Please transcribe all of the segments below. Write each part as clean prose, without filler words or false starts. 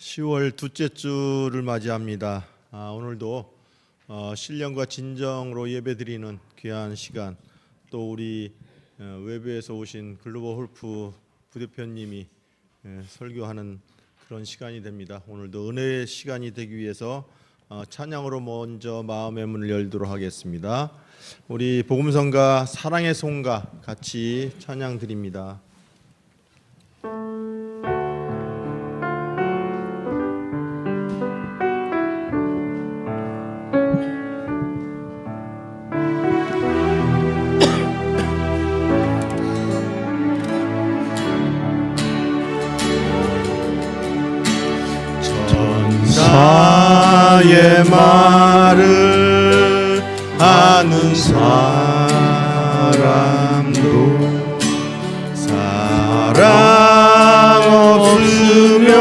10월 둘째 주를 맞이합니다. 오늘도 신령과 진정으로 예배드리는 귀한 시간, 또 우리 외부에서 오신 글로벌 홀프 부대표님이 설교하는 그런 시간이 됩니다. 오늘도 은혜의 시간이 되기 위해서 찬양으로 먼저 마음의 문을 열도록 하겠습니다. 우리 복음성가 사랑의 송가 같이 찬양 드립니다. 나의 말을 아는 사람도 사랑 없으면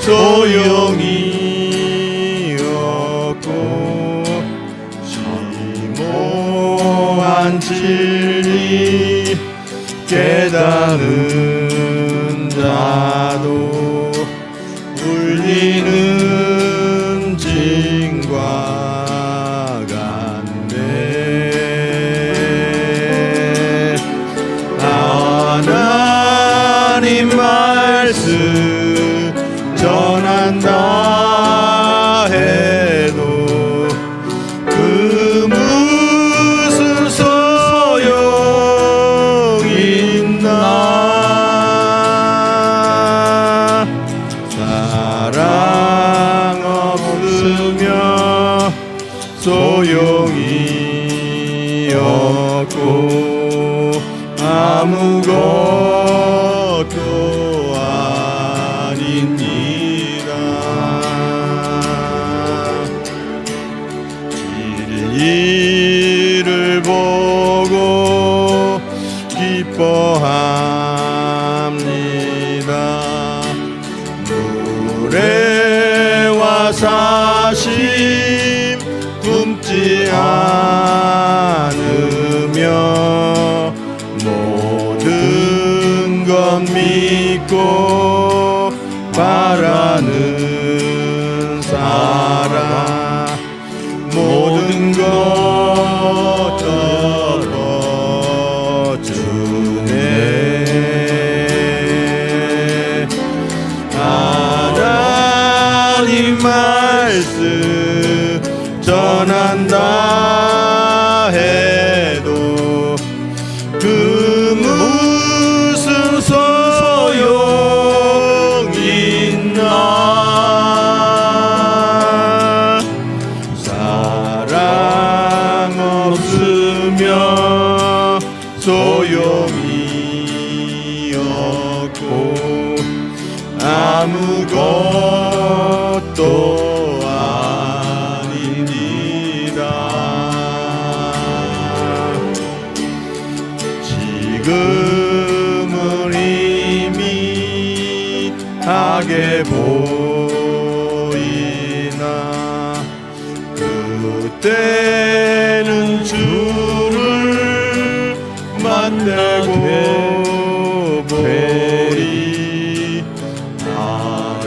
소용이 없고 심오한 진리 깨닫는 자도 울리는 징과 같네. 하나님 말씀 전한다 해도 그 무슨 소용 있나. 사랑 없으면 소용이 없고 아무것도 아닙니다. 진리를 보고 기뻐합니다. 노래와 사심 굶지 않으며 모든 것 믿고 바라는 사람 모든 것 덮어주네. 하나님 말씀 전한다 해도 그 무슨 소용 있나. 사랑 없으면 소용이 없고 아무것도 아닙니다. 지금은 이미 하게 보이나 그때는 주를 만나고 보리.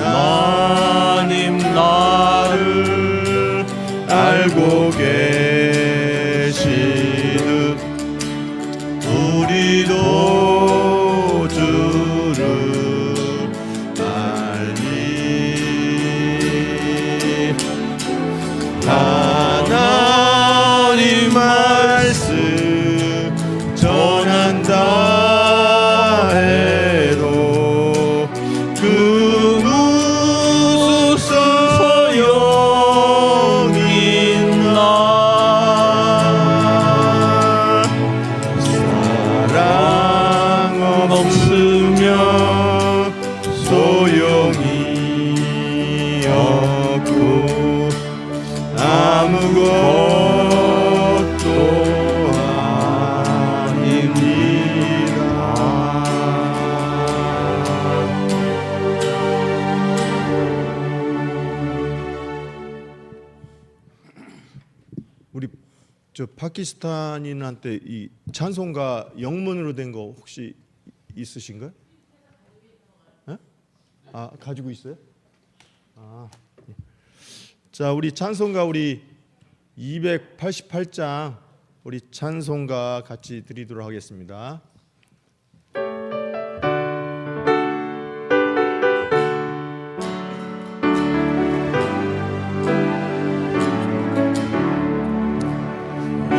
하나님 나를 알고 계시듯 우리도 주를 알리. 하나님 말씀 전한다 해도 그 무슨 소용 있나. 사랑 없으면 소용이 없고 아무것도 아닙니다. 우리 파키스탄인한테 이 찬송가 영문으로 된 거 혹시 있으신가요? 네? 가지고 있어요? 예. 자, 우리 찬송가 우리 288장 우리 찬송가 같이 드리도록 하겠습니다.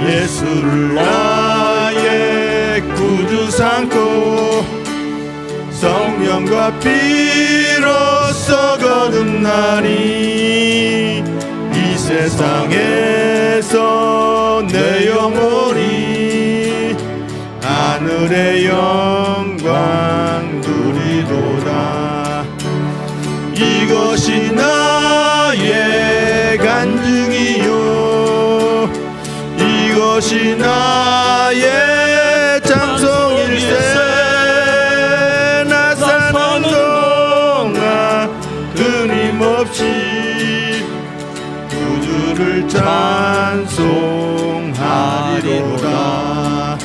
예수를 나의 구주 삼고 성령과 피로써 거듭나니 이 세상에서 내 영혼이 하늘의 영광 누리도다. 이것이 나의 간증이요 이것이 나의 찬송일세. 나 사는 동안 끊임없이 구주를 찬송하리로다.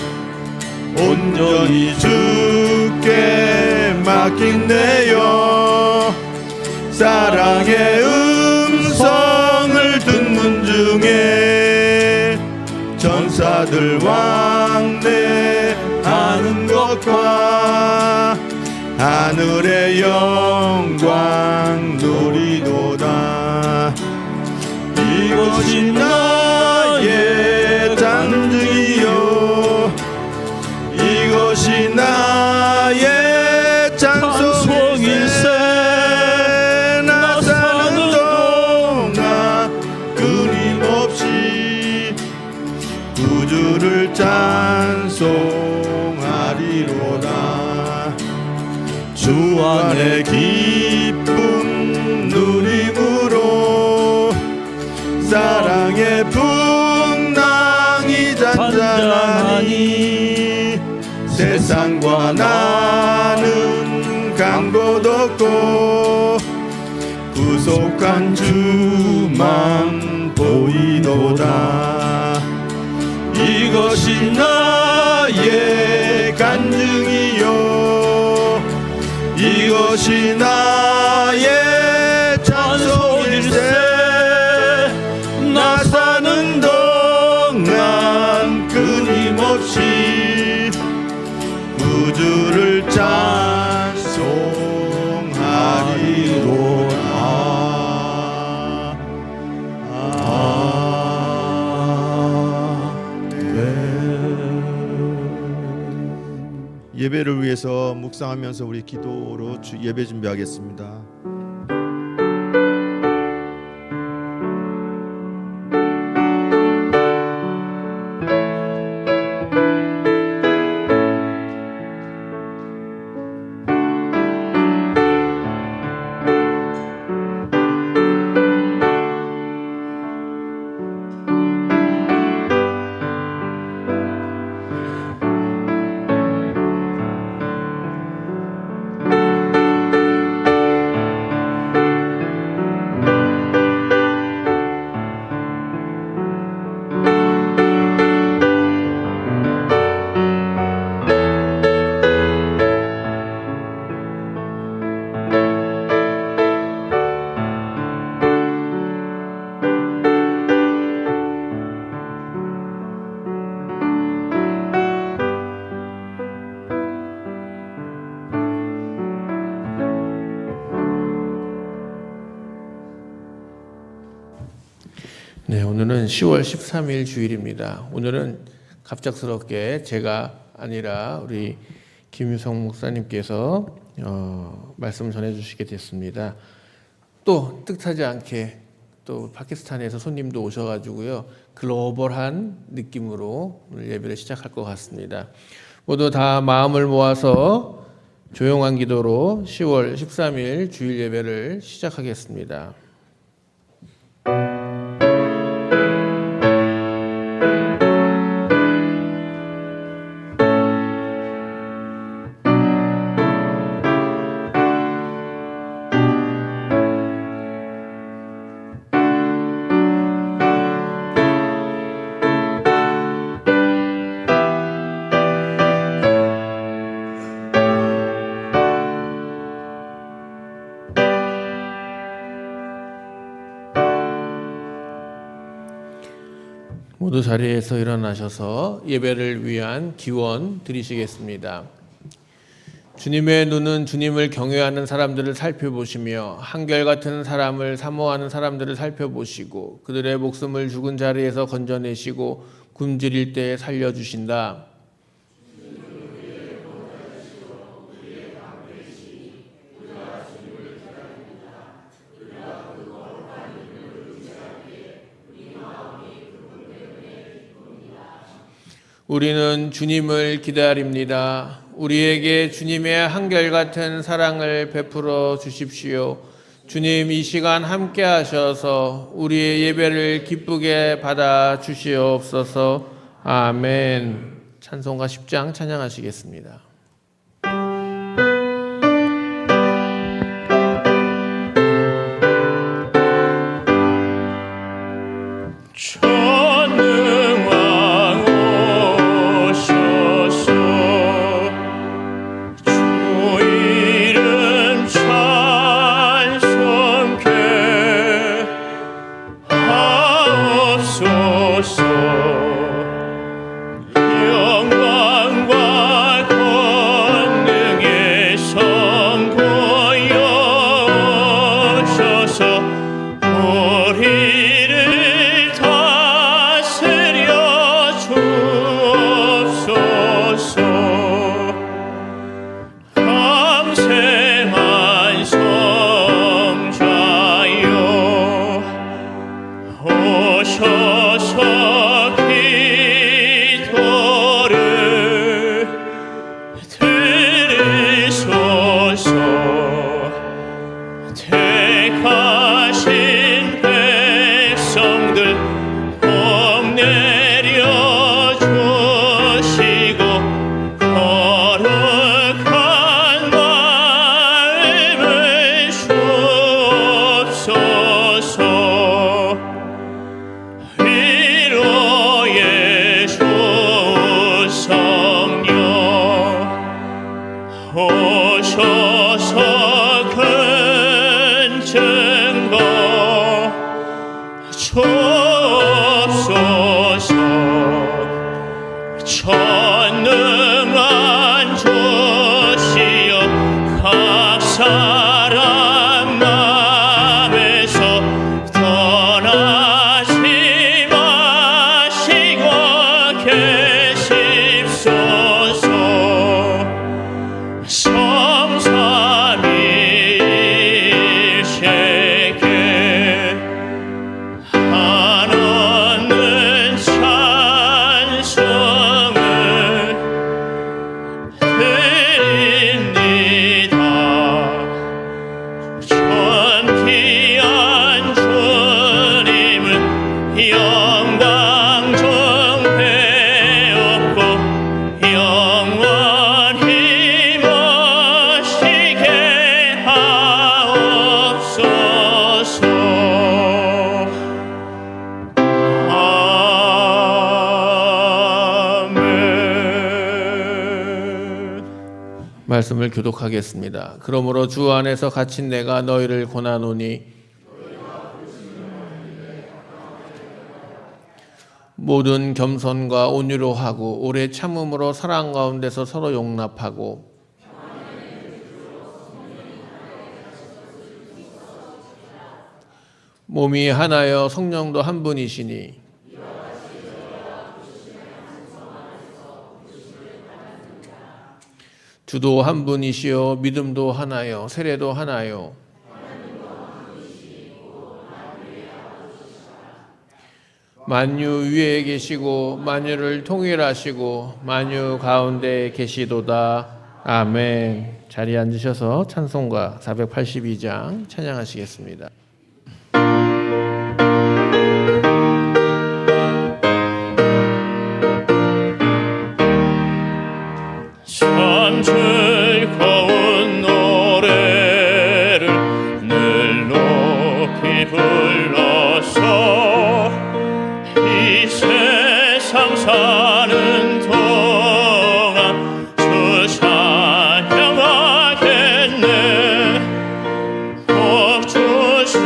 온전히 주께 맡긴 내 영 사랑의 음성을 듣는 중에 전사들 왕래하는 것과 하늘의 영광 누리도다. 이것이 나의 간증이요 이것이 나의 찬송일세. 나 사는 동안 끊임없이 구주를 찬송하리로다. 주 안에 기쁨 누림으로 사랑의 풍랑이 잔잔하니 세상과 나는 간 곳 없고 구속한 주만 보이도다. 이것이 나의 간증이요 이것이 나의 찬송일세. 나 사는 동안 끊임없이 구주를 찬송하리로다. 예배를 위해서 묵상하면서 우리 기도로 예배 준비하겠습니다. 네, 오늘은 10월 13일 주일입니다. 오늘은 갑작스럽게 제가 아니라 우리 김유성 목사님께서 말씀을 전해주시게 됐습니다. 또 뜻하지 않게 또 파키스탄에서 손님도 오셔가지고요 글로벌한 느낌으로 오늘 예배를 시작할 것 같습니다. 모두 다 마음을 모아서 조용한 기도로 10월 13일 주일 예배를 시작하겠습니다. 모두 자리에서 일어나셔서 예배를 위한 기원 드리시겠습니다. 주님의 눈은 주님을 경외하는 사람들을 살펴보시며 한결같은 사람을 사모하는 사람들을 살펴보시고 그들의 목숨을 죽은 자리에서 건져내시고 굶주릴 때 살려주신다. 우리는 주님을 기다립니다. 우리에게 주님의 한결같은 사랑을 베풀어 주십시오. 주님, 이 시간 함께 하셔서 우리의 예배를 기쁘게 받아 주시옵소서. 아멘. 찬송가 10장 찬양하시겠습니다. 전능한 주시여 각 사람 마음에서 떠나지 마시고 계십소서. 성삼위일체께 한없는 찬송을 드립니다. 존귀한 주님을 영광 좀 배웠고 영원히 모시게 하옵소서. 아멘. 말씀을 교독하겠습니다. 그러므로 주 안에서 갇힌 내가 너희를 권하노니 모든 겸손과 온유로 하고 오래 참음으로 사랑 가운데서 서로 용납하고 몸이 하나여 성령도 한 분이시니 주도 한 분이시요 믿음도 하나요 세례도 하나요 만유 위에 계시고 만유를 통일하시고 만유 가운데 계시도다. 아멘. 자리에 앉으셔서 찬송가 482장 찬양하시겠습니다. 참 즐거운 노래를 늘 높이 불러서 이 세상 사는 동안 주 찬양하겠네. 복 주시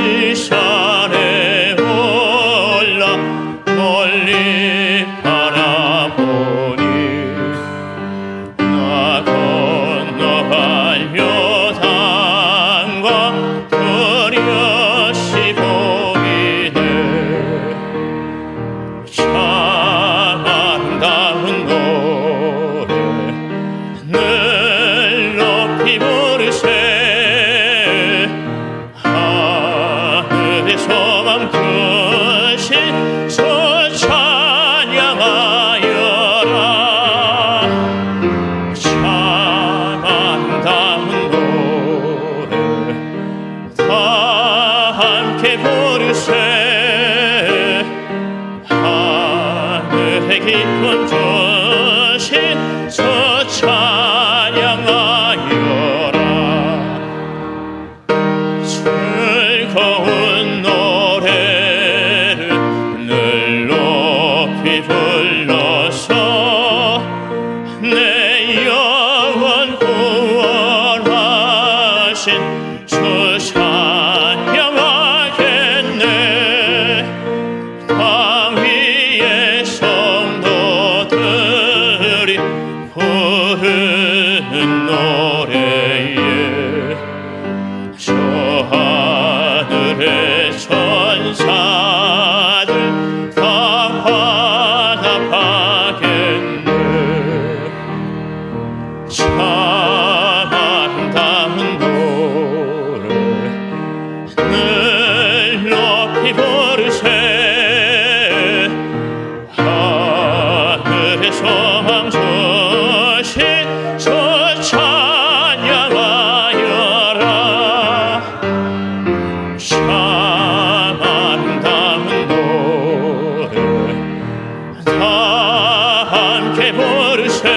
하신 주 찬양하겠네. 땅 위의 성도들이 부르는 노래에 저 하늘의 천사들 다 화답하겠네. 참 아름다운 노래 늘 높이 부르세. 하늘의 소망 주신 주 찬양하여라. 참 아름다운 노래 다 함께 부르세.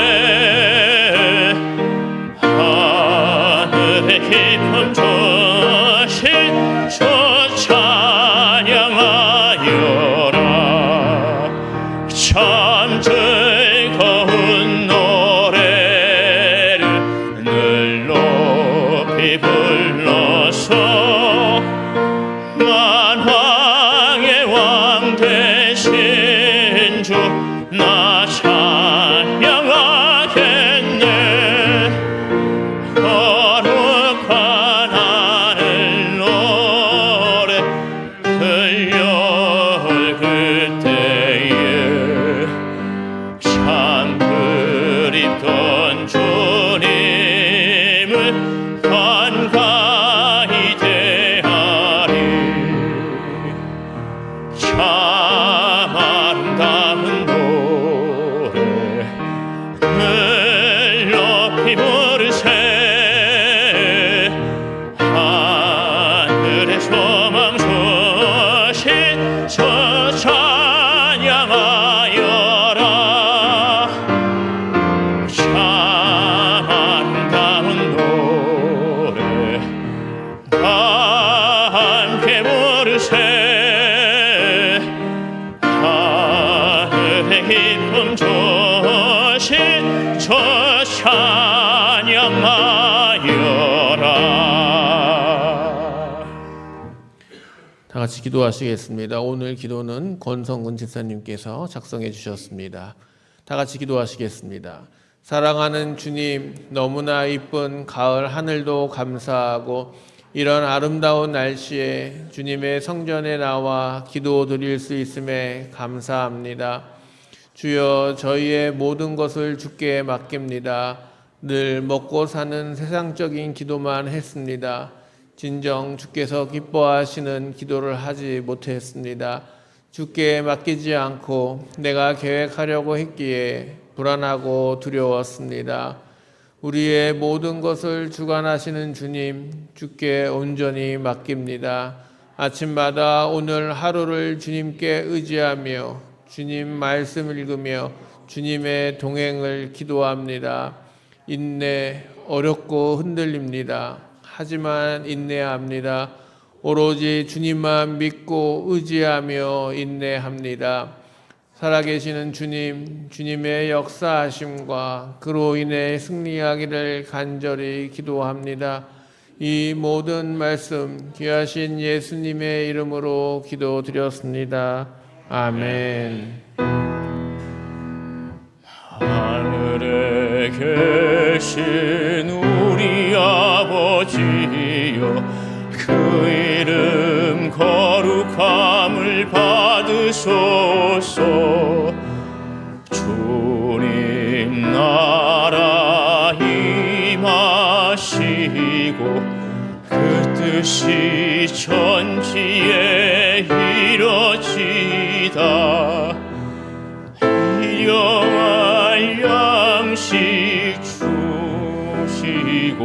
하늘의 깊은 주신 주 찬양하여라. 참 즐거운 노래를 늘 높이 불러서 만왕의 왕 되신 주 나 찬양하겠네. 거룩한 하늘 노래 들려올 그때에 참 그립던 주님을 간가히 대하리. 참 아름다운 노래 늘 높이 부르세. 하늘의 소망 주신 주 찬양하여라. 참 아름다운 노래 다 함께 부르세. 하늘의 기쁨 주신 주 찬양하여라. 다 같이 기도하시겠습니다. 오늘 기도는 권성근 집사님께서 작성해 주셨습니다. 다 같이 기도하시겠습니다. 사랑하는 주님, 너무나 이쁜 가을 하늘도 감사하고 이런 아름다운 날씨에 주님의 성전에 나와 기도드릴 수 있음에 감사합니다. 주여, 저희의 모든 것을 주께 맡깁니다. 늘 먹고 사는 세상적인 기도만 했습니다. 진정 주께서 기뻐하시는 기도를 하지 못했습니다. 주께 맡기지 않고 내가 계획하려고 했기에 불안하고 두려웠습니다. 우리의 모든 것을 주관하시는 주님, 주께 온전히 맡깁니다. 아침마다 오늘 하루를 주님께 의지하며 주님 말씀 읽으며 주님의 동행을 기도합니다. 인내, 어렵고 흔들립니다. 하지만 인내합니다. 오로지 주님만 믿고 의지하며 인내합니다. 살아계시는 주님, 주님의 역사하심과 그로 인해 승리하기를 간절히 기도합니다. 이 모든 말씀 귀하신 예수님의 이름으로 기도드렸습니다. 아멘. 하늘에 계신 우리 아버지여, 그 이름 거룩함을 받으소서. 주님 나라 임하시고 그 뜻이 천지에 이뤄지다. 일용할 양식 주시고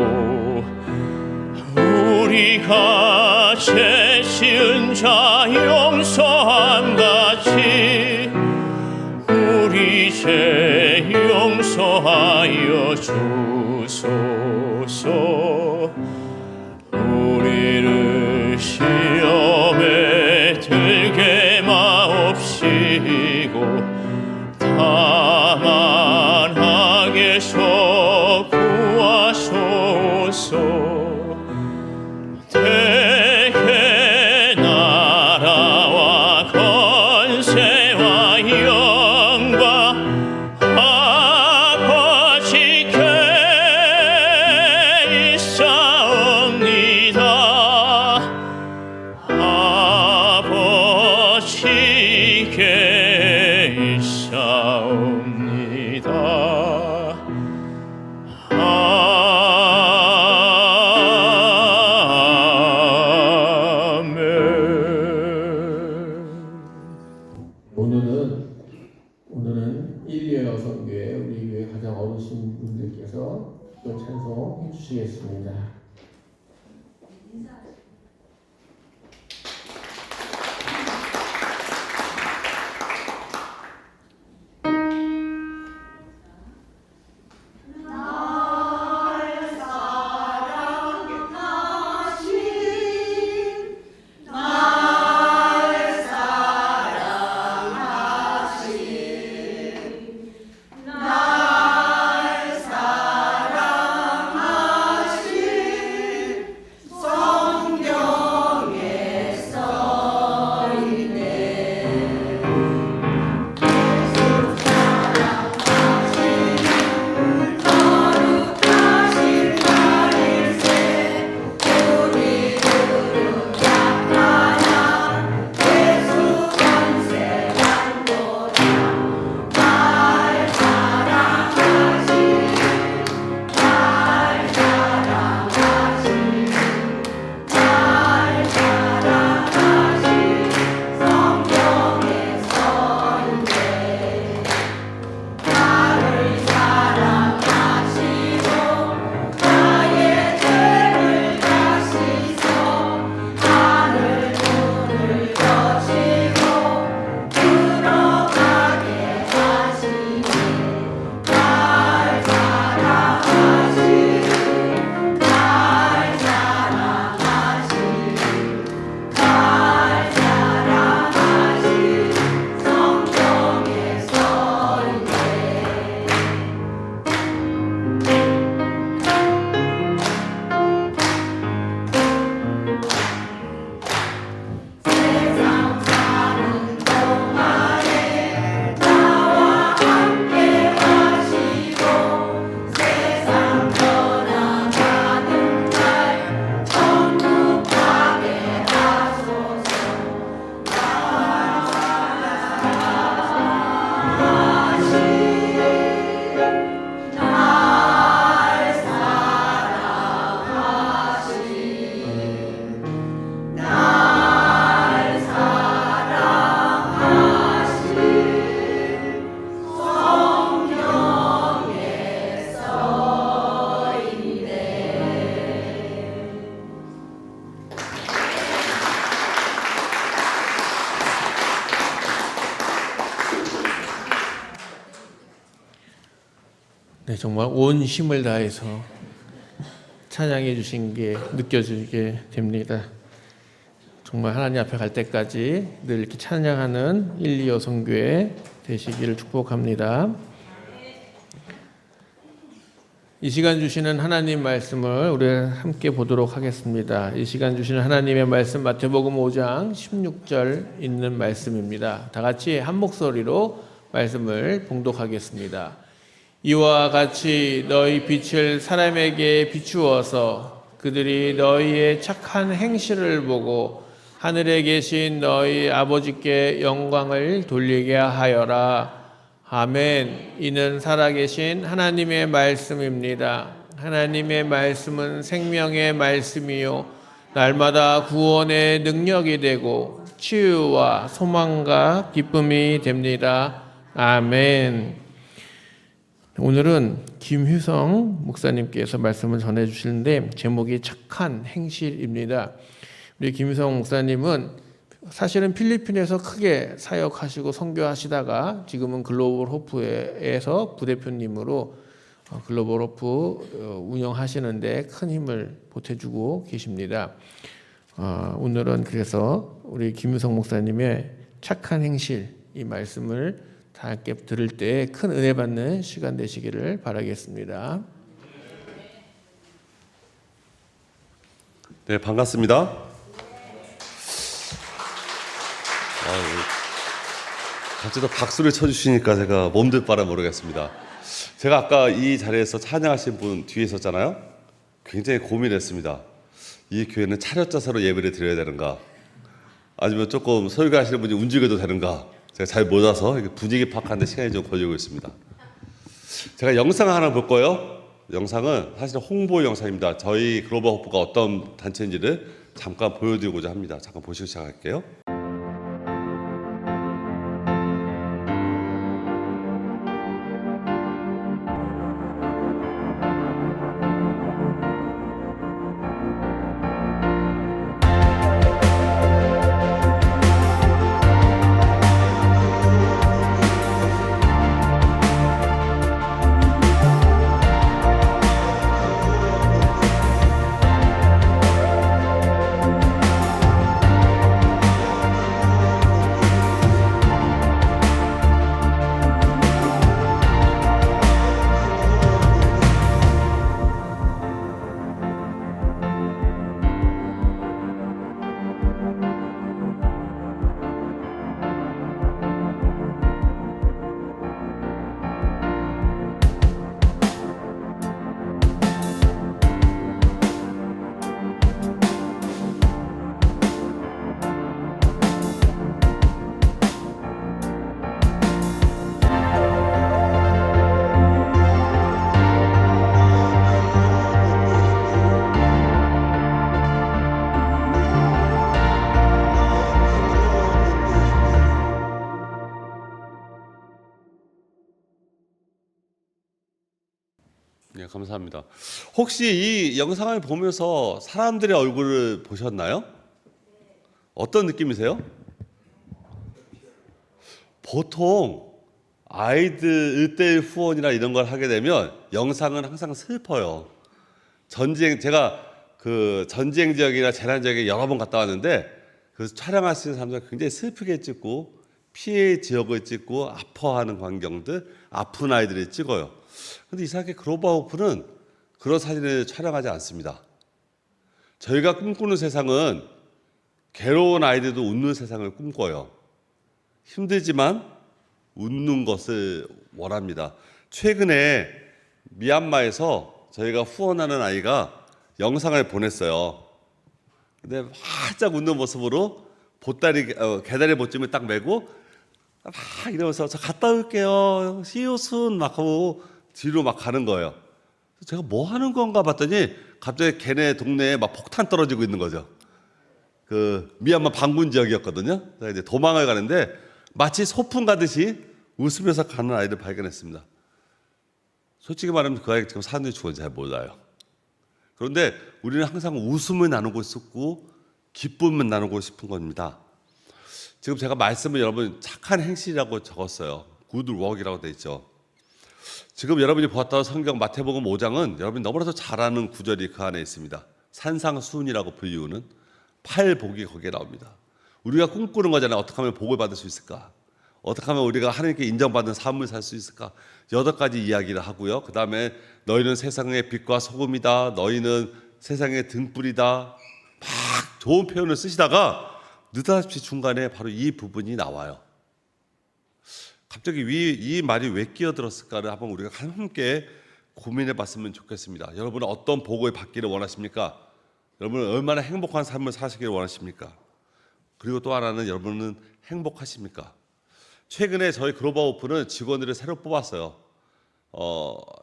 우리가 죄 지은 자 용서함 같이 우리 죄 용서하여 주소서. 우리를 시험에 들게 마옵시고 다만 악에서 구하소서. 주시겠습니다. 네, 정말 온 힘을 다해서 찬양해 주신 게 느껴지게 됩니다. 정말 하나님 앞에 갈 때까지 늘 이렇게 찬양하는 125 선교회 되시기를 축복합니다. 이 시간 주시는 하나님 말씀을 우리 함께 보도록 하겠습니다. 이 시간 주시는 하나님의 말씀 마태복음 5장 16절 있는 말씀입니다. 다 같이 한 목소리로 말씀을 봉독하겠습니다. 이와 같이 너희 빛을 사람에게 비추어서 그들이 너희의 착한 행실을 보고 하늘에 계신 너희 아버지께 영광을 돌리게 하여라. 아멘. 이는 살아계신 하나님의 말씀입니다. 하나님의 말씀은 생명의 말씀이요 날마다 구원의 능력이 되고 치유와 소망과 기쁨이 됩니다. 아멘. 오늘은 김휴성 목사님께서 말씀을 전해 주시는데 제목이 착한 행실입니다. 우리 김휴성 목사님은 사실은 필리핀에서 크게 사역하시고 선교하시다가 지금은 글로벌 호프에서 부대표님으로 글로벌 호프 운영하시는데 큰 힘을 보태주고 계십니다. 오늘은 그래서 우리 김휴성 목사님의 착한 행실 이 말씀을 다 함께 들을 때 큰 은혜 받는 시간 되시기를 바라겠습니다. 네, 반갑습니다. 갑자기 박수를 쳐주시니까 제가 몸둘 바를 모르겠습니다. 제가 아까 이 자리에서 찬양하신 분 뒤에 있었잖아요. 굉장히 고민했습니다. 이 교회는 차렷 자세로 예배를 드려야 되는가, 아니면 조금 설교하시는 분이 움직여도 되는가, 제가 잘 몰라서 분위기 파악하는데 시간이 좀 걸리고 있습니다. 제가 영상 하나 볼 거예요. 영상은 사실 홍보 영상입니다. 저희 글로벌 호프가 어떤 단체인지를 잠깐 보여드리고자 합니다. 잠깐 보시고 시작할게요. 감사합니다. 혹시 이 영상을 보면서 사람들의 얼굴을 보셨나요? 어떤 느낌이세요? 보통 아이들 1대1 후원이나 이런 걸 하게 되면 영상은 항상 슬퍼요. 제가 그 전쟁 지역이나 재난 지역에 여러 번 갔다 왔는데 그래서 촬영하시는 사람들 굉장히 슬프게 찍고 피해 지역을 찍고 아파하는 광경들, 아픈 아이들을 찍어요. 근데 이상하게 글로벌 호프는 그런 사진을 촬영하지 않습니다. 저희가 꿈꾸는 세상은 괴로운 아이들도 웃는 세상을 꿈꿔요. 힘들지만 웃는 것을 원합니다. 최근에 미얀마에서 저희가 후원하는 아이가 영상을 보냈어요. 근데 활짝 웃는 모습으로 개다리 보쯤을 딱 메고 막 이러면서 저 갔다 올게요. See you soon 막 하고 뒤로 막 가는 거예요. 제가 뭐 하는 건가 봤더니 갑자기 걔네 동네에 막 폭탄 떨어지고 있는 거죠. 그 미얀마 반군 지역이었거든요. 그래서 이제 도망을 가는데 마치 소풍 가듯이 웃으면서 가는 아이를 발견했습니다. 솔직히 말하면 그 아이가 지금 사는지 죽었는지 잘 몰라요. 그런데 우리는 항상 웃음을 나누고 싶고 기쁨을 나누고 싶은 겁니다. 지금 제가 말씀을 여러분 착한 행실이라고 적었어요. good work이라고 돼 있죠. 지금 여러분이 보았던 성경 마태복음 5장은 여러분이 너무나도 잘 아는 구절이 그 안에 있습니다. 산상수훈이라고 불리우는 8복이 거기에 나옵니다. 우리가 꿈꾸는 거잖아요. 어떻게 하면 복을 받을 수 있을까? 어떻게 하면 우리가 하나님께 인정받는 삶을 살 수 있을까? 8가지 이야기를 하고요. 그 다음에 너희는 세상의 빛과 소금이다. 너희는 세상의 등불이다. 막 좋은 표현을 쓰시다가 느닷없이 중간에 바로 이 부분이 나와요. 갑자기 이 말이 왜 끼어들었을까를 한번 우리가 함께 고민해 봤으면 좋겠습니다. 여러분은 어떤 복을 받기를 원하십니까? 여러분은 얼마나 행복한 삶을 사시기를 원하십니까? 그리고 또 하나는 여러분은 행복하십니까? 최근에 저희 글로벌 오픈은 직원들을 새로 뽑았어요.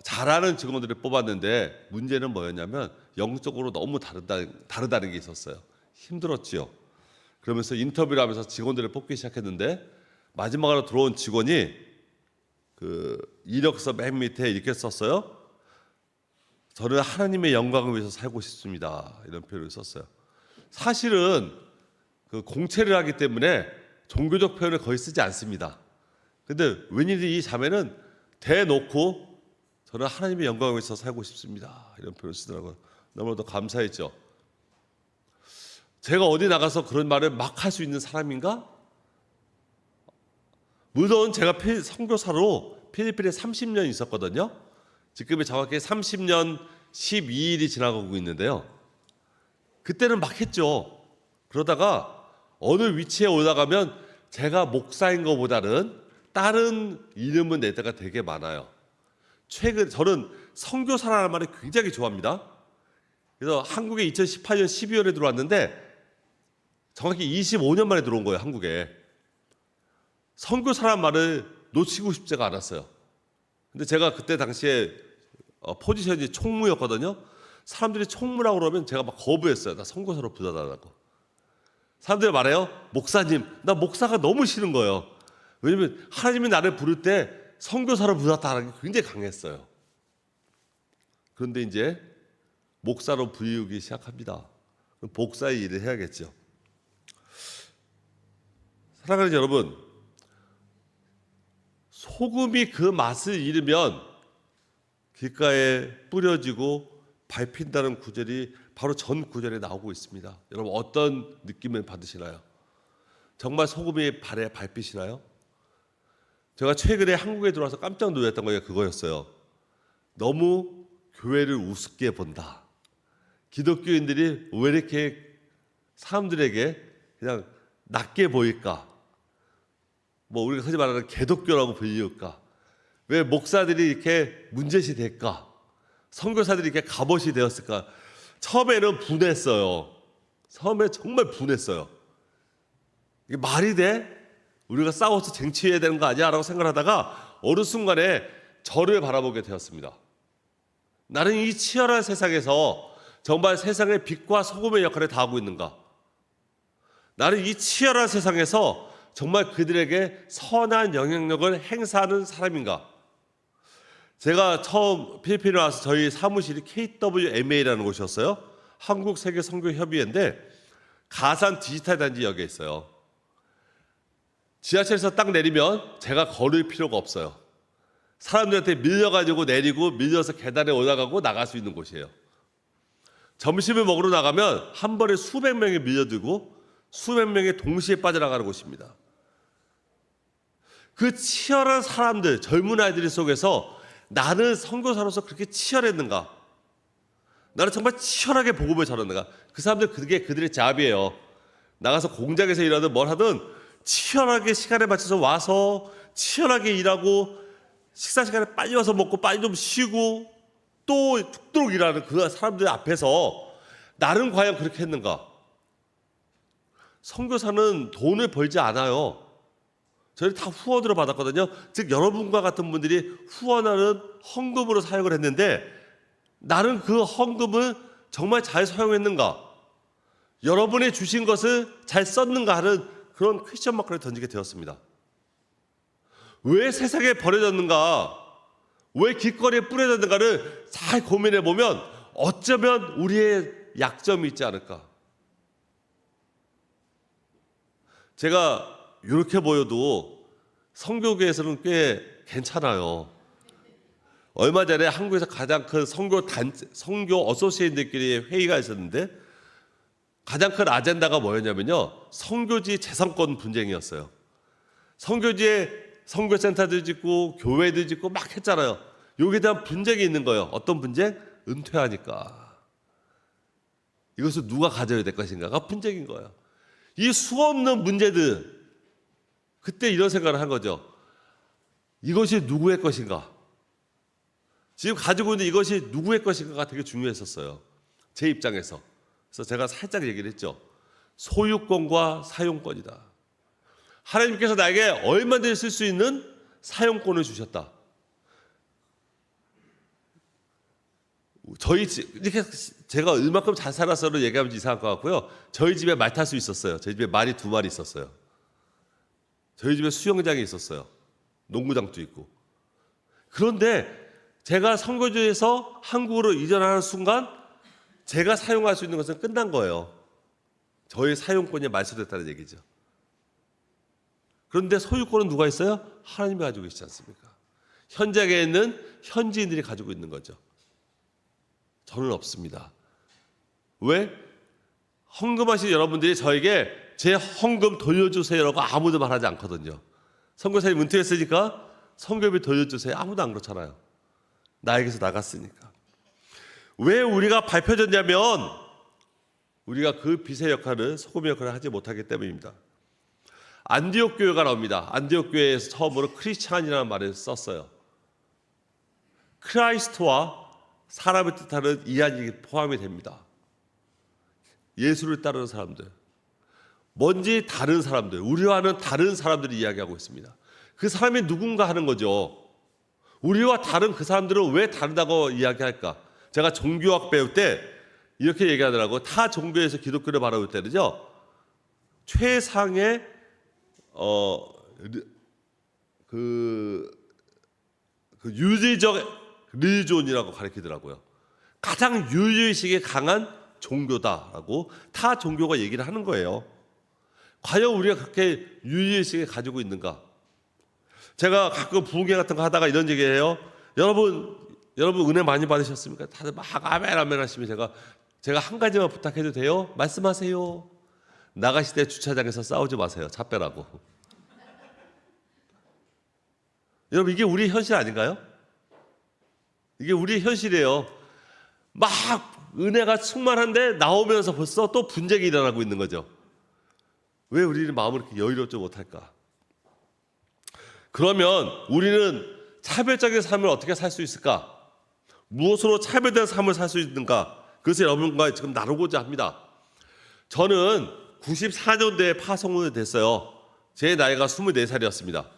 잘하는 직원들을 뽑았는데 문제는 뭐였냐면 영적으로 너무 다르다는 게 있었어요. 힘들었지요. 그러면서 인터뷰를 하면서 직원들을 뽑기 시작했는데 마지막으로 들어온 직원이 그 이력서 맨 밑에 이렇게 썼어요. 저는 하나님의 영광을 위해서 살고 싶습니다. 이런 표현을 썼어요. 사실은 그 공채를 하기 때문에 종교적 표현을 거의 쓰지 않습니다. 근데 왠지 이 자매는 대놓고 저는 하나님의 영광을 위해서 살고 싶습니다. 이런 표현을 쓰더라고요. 너무나도 감사했죠. 제가 어디 나가서 그런 말을 막 할 수 있는 사람인가? 물론 제가 선교사로 필리핀에 30년 있었거든요. 지금이 정확히 30년 12일이 지나가고 있는데요. 그때는 막 했죠. 그러다가 어느 위치에 올라가면 제가 목사인 것보다는 다른 이름을 낼 때가 되게 많아요. 저는 선교사라는 말을 굉장히 좋아합니다. 그래서 한국에 2018년 12월에 들어왔는데 정확히 25년 만에 들어온 거예요, 한국에. 선교사라는 말을 놓치고 싶지가 않았어요. 근데 제가 그때 당시에 포지션이 총무였거든요. 사람들이 총무라고 그러면 제가 막 거부했어요. 나 선교사로 불러달라고. 사람들이 말해요. 목사님, 나 목사가 너무 싫은 거예요. 왜냐면 하나님이 나를 부를 때 선교사로 불렀다는 게 굉장히 강했어요. 그런데 이제 목사로 부르기 시작합니다. 그럼 복사의 일을 해야겠죠. 사랑하는 여러분, 소금이 그 맛을 잃으면 길가에 뿌려지고 밟힌다는 구절이 바로 전 구절에 나오고 있습니다. 여러분 어떤 느낌을 받으시나요? 정말 소금이 발에 밟히시나요? 제가 최근에 한국에 들어와서 깜짝 놀랐던 게 그거였어요. 너무 교회를 우습게 본다. 기독교인들이 왜 이렇게 사람들에게 그냥 낮게 보일까? 뭐 우리가 흔히 말하는 개독교라고 불릴까? 왜 목사들이 이렇게 문제시 될까? 선교사들이 이렇게 갑옷이 되었을까? 처음에는 분했어요. 처음에 정말 분했어요. 이게 말이 돼? 우리가 싸워서 쟁취해야 되는 거 아니야? 라고 생각하다가 어느 순간에 저를 바라보게 되었습니다. 나는 이 치열한 세상에서 정말 세상의 빛과 소금의 역할을 다하고 있는가? 나는 이 치열한 세상에서 정말 그들에게 선한 영향력을 행사하는 사람인가? 제가 처음 필리핀에 와서 저희 사무실이 KWMA라는 곳이었어요. 한국세계선교협의회인데 가산 디지털 단지역에 있어요. 지하철에서 딱 내리면 제가 걸을 필요가 없어요. 사람들한테 밀려가지고 내리고 밀려서 계단에 올라가고 나갈 수 있는 곳이에요. 점심을 먹으러 나가면 한 번에 수백 명이 밀려들고 수백 명이 동시에 빠져나가는 곳입니다. 그 치열한 사람들, 젊은 아이들 속에서 나는 선교사로서 그렇게 치열했는가? 나는 정말 치열하게 복음을 전했는가? 그 사람들 그게 그들의 잡이에요. 나가서 공장에서 일하든 뭘 하든 치열하게 시간에 맞춰서 와서 치열하게 일하고 식사 시간에 빨리 와서 먹고 빨리 좀 쉬고 또 죽도록 일하는 그 사람들 앞에서 나는 과연 그렇게 했는가? 선교사는 돈을 벌지 않아요. 저희 다 후원으로 받았거든요. 즉 여러분과 같은 분들이 후원하는 헌금으로 사용을 했는데 나는 그 헌금을 정말 잘 사용했는가? 여러분이 주신 것을 잘 썼는가 하는 그런 퀘스천 마크를 던지게 되었습니다. 왜 세상에 버려졌는가? 왜 길거리에 뿌려졌는가를 잘 고민해 보면 어쩌면 우리의 약점이 있지 않을까? 제가 이렇게 보여도 선교계에서는 꽤 괜찮아요. 얼마 전에 한국에서 가장 큰 선교 어소시에이션들끼리 회의가 있었는데 가장 큰 아젠다가 뭐였냐면요. 선교지 재산권 분쟁이었어요. 선교지에 선교센터들 짓고 교회들 짓고 막 했잖아요. 여기에 대한 분쟁이 있는 거예요. 어떤 분쟁? 은퇴하니까. 이것을 누가 가져야 될 것인가가 분쟁인 거예요. 이 수없는 문제들 그때 이런 생각을 한 거죠. 이것이 누구의 것인가? 지금 가지고 있는 이것이 누구의 것인가가 되게 중요했었어요. 제 입장에서. 그래서 제가 살짝 얘기를 했죠. 소유권과 사용권이다. 하나님께서 나에게 얼마든지 쓸 수 있는 사용권을 주셨다. 저희 집, 이렇게 제가 얼마큼 잘 살았어를 얘기하면 이상할 것 같고요. 저희 집에 말 탈 수 있었어요. 저희 집에 말이 2마리 있었어요. 저희 집에 수영장이 있었어요. 농구장도 있고. 그런데 제가 선교지에서 한국으로 이전하는 순간 제가 사용할 수 있는 것은 끝난 거예요. 저의 사용권이 말소됐다는 얘기죠. 그런데 소유권은 누가 있어요? 하나님이 가지고 계시지 않습니까? 현장에 있는 현지인들이 가지고 있는 거죠. 저는 없습니다. 왜? 헌금하신 여러분들이 저에게 제 헌금 돌려주세요라고 아무도 말하지 않거든요. 선교사님 은퇴했으니까 선교비 돌려주세요. 아무도 안 그렇잖아요. 나에게서 나갔으니까. 왜 우리가 밟혀졌냐면 우리가 그 빛의 역할을 소금의 역할을 하지 못하기 때문입니다. 안디옥 교회가 나옵니다. 안디옥 교회에서 처음으로 크리스찬이라는 말을 썼어요. 크라이스트와 사람을 뜻하는 이한이 포함이 됩니다. 예수를 따르는 사람들, 뭔지 다른 사람들, 우리와는 다른 사람들이 이야기하고 있습니다. 그 사람이 누군가 하는 거죠. 우리와 다른 그 사람들은 왜 다르다고 이야기할까? 제가 종교학 배울 때 이렇게 얘기하더라고요. 타 종교에서 기독교를 바라볼 때는요, 최상의 유지적 리존이라고 가르치더라고요. 가장 유의식이 강한 종교다라고 타 종교가 얘기를 하는 거예요. 과연 우리가 그렇게 유의식을 가지고 있는가? 제가 가끔 부흥회 같은 거 하다가 이런 얘기해요. 여러분 은혜 많이 받으셨습니까? 다들 막 아멘 아멘 하시면 제가 한 가지만 부탁해도 돼요? 말씀하세요. 나가실 때 주차장에서 싸우지 마세요. 차 빼라고. 여러분 이게 우리 현실 아닌가요? 이게 우리 현실이에요. 막 은혜가 충만한데 나오면서 벌써 또 분쟁이 일어나고 있는 거죠. 왜 우리는 마음을 이렇게 여유롭지 못할까? 그러면 우리는 차별적인 삶을 어떻게 살 수 있을까? 무엇으로 차별된 삶을 살 수 있는가? 그것을 여러분과 지금 나누고자 합니다. 저는 94년도에 파송을 됐어요. 제 나이가 24살이었습니다.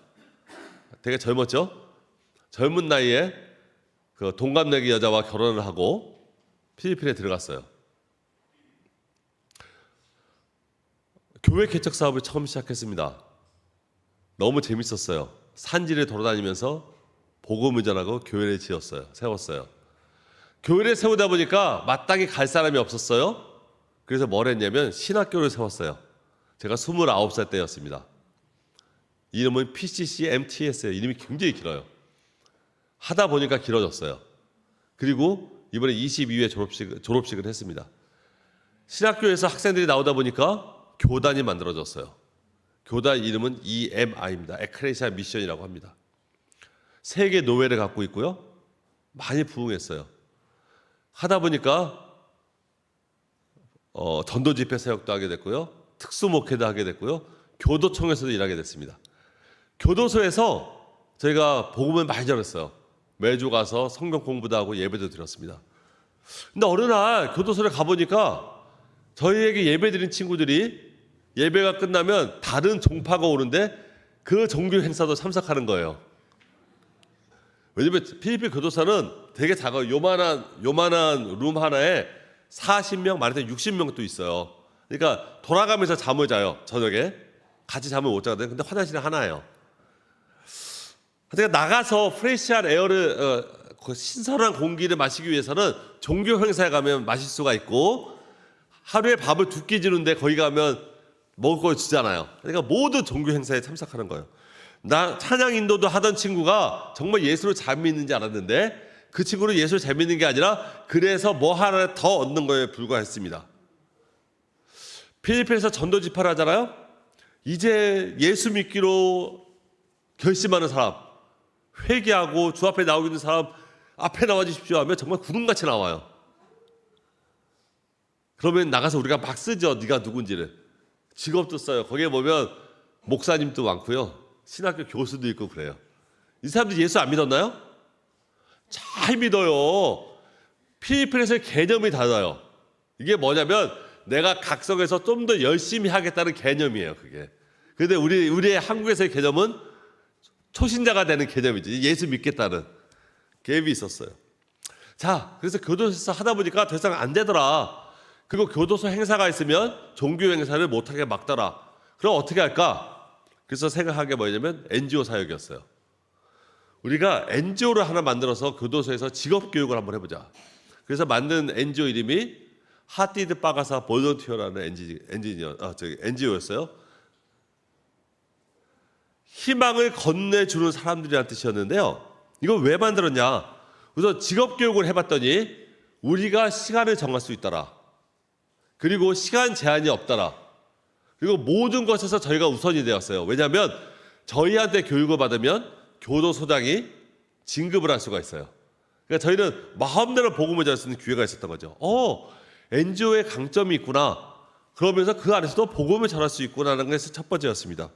되게 젊었죠? 젊은 나이에 그 동갑내기 여자와 결혼을 하고 필리핀에 들어갔어요. 교회 개척 사업을 처음 시작했습니다. 너무 재밌었어요. 산지를 돌아다니면서 복음을 전하고 교회를 세웠어요. 교회를 세우다 보니까 마땅히 갈 사람이 없었어요. 그래서 뭘 했냐면 신학교를 세웠어요. 제가 29살 때였습니다. 이름은 PCC MTS예요. 이름이 굉장히 길어요. 하다 보니까 길어졌어요. 그리고 이번에 22회 졸업식을 했습니다. 신학교에서 학생들이 나오다 보니까 교단이 만들어졌어요. 교단 이름은 EMI입니다. 에클레시아 미션이라고 합니다. 세계 노회를 갖고 있고요. 많이 부흥했어요. 하다 보니까 전도 집회 사역도 하게 됐고요. 특수 목회도 하게 됐고요. 교도청에서도 일하게 됐습니다. 교도소에서 저희가 복음을 많이 전했어요. 매주 가서 성경 공부도 하고 예배도 드렸습니다. 근데 어느 날 교도소에 가보니까 저희에게 예배 드린 친구들이 예배가 끝나면 다른 종파가 오는데 그 종교 행사도 참석하는 거예요. 왜냐면 필리핀 교도소는 되게 작아요. 요만한 룸 하나에 40명, 많을 때 60명도 있어요. 그러니까 돌아가면서 잠을 자요. 저녁에 같이 잠을 못 자거든요. 근데 화장실이 하나예요. 그러니까 나가서 프레시한 에어를 신선한 공기를 마시기 위해서는 종교 행사에 가면 마실 수가 있고, 하루에 밥을 2끼 주는데 거기 가면 먹을 걸 주잖아요. 그러니까 모든 종교 행사에 참석하는 거예요. 나 찬양 인도도 하던 친구가 정말 예수를 잘 믿는지 알았는데 그 친구는 예수를 잘 믿는 게 아니라 그래서 뭐 하나 더 얻는 거에 불과했습니다. 필리핀에서 전도 집회를 하잖아요. 이제 예수 믿기로 결심하는 사람, 회개하고 주 앞에 나오고 있는 사람 앞에 나와 주십시오 하면 정말 구름같이 나와요. 그러면 나가서 우리가 막 쓰죠. 네가 누군지를. 직업도 써요. 거기에 보면 목사님도 많고요. 신학교 교수도 있고 그래요. 이 사람들이 예수 안 믿었나요? 잘 믿어요. 필리핀에서의 개념이 달라요. 이게 뭐냐면 내가 각성해서 좀 더 열심히 하겠다는 개념이에요. 그게. 그런데 우리의 한국에서의 개념은 초신자가 되는 개념이지. 예수 믿겠다는 갭이 있었어요. 자, 그래서 교도소에서 하다 보니까 더 이상 안 되더라. 그리고 교도소 행사가 있으면 종교 행사를 못하게 막더라. 그럼 어떻게 할까? 그래서 생각한 게 뭐냐면 NGO 사역이었어요. 우리가 NGO를 하나 만들어서 교도소에서 직업교육을 한번 해보자. 그래서 만든 NGO 이름이 하티드 빠가사 볼런티어라는 NGO였어요. 희망을 건네주는 사람들이라는 뜻이었는데요. 이걸 왜 만들었냐? 그래서 직업교육을 해봤더니 우리가 시간을 정할 수 있더라. 그리고 시간 제한이 없더라. 그리고 모든 것에서 저희가 우선이 되었어요. 왜냐하면 저희한테 교육을 받으면 교도소장이 진급을 할 수가 있어요. 그러니까 저희는 마음대로 복음을 전할 수 있는 기회가 있었던 거죠. NGO의 강점이 있구나. 그러면서 그 안에서도 복음을 전할 수 있구나라는 것이 첫 번째였습니다.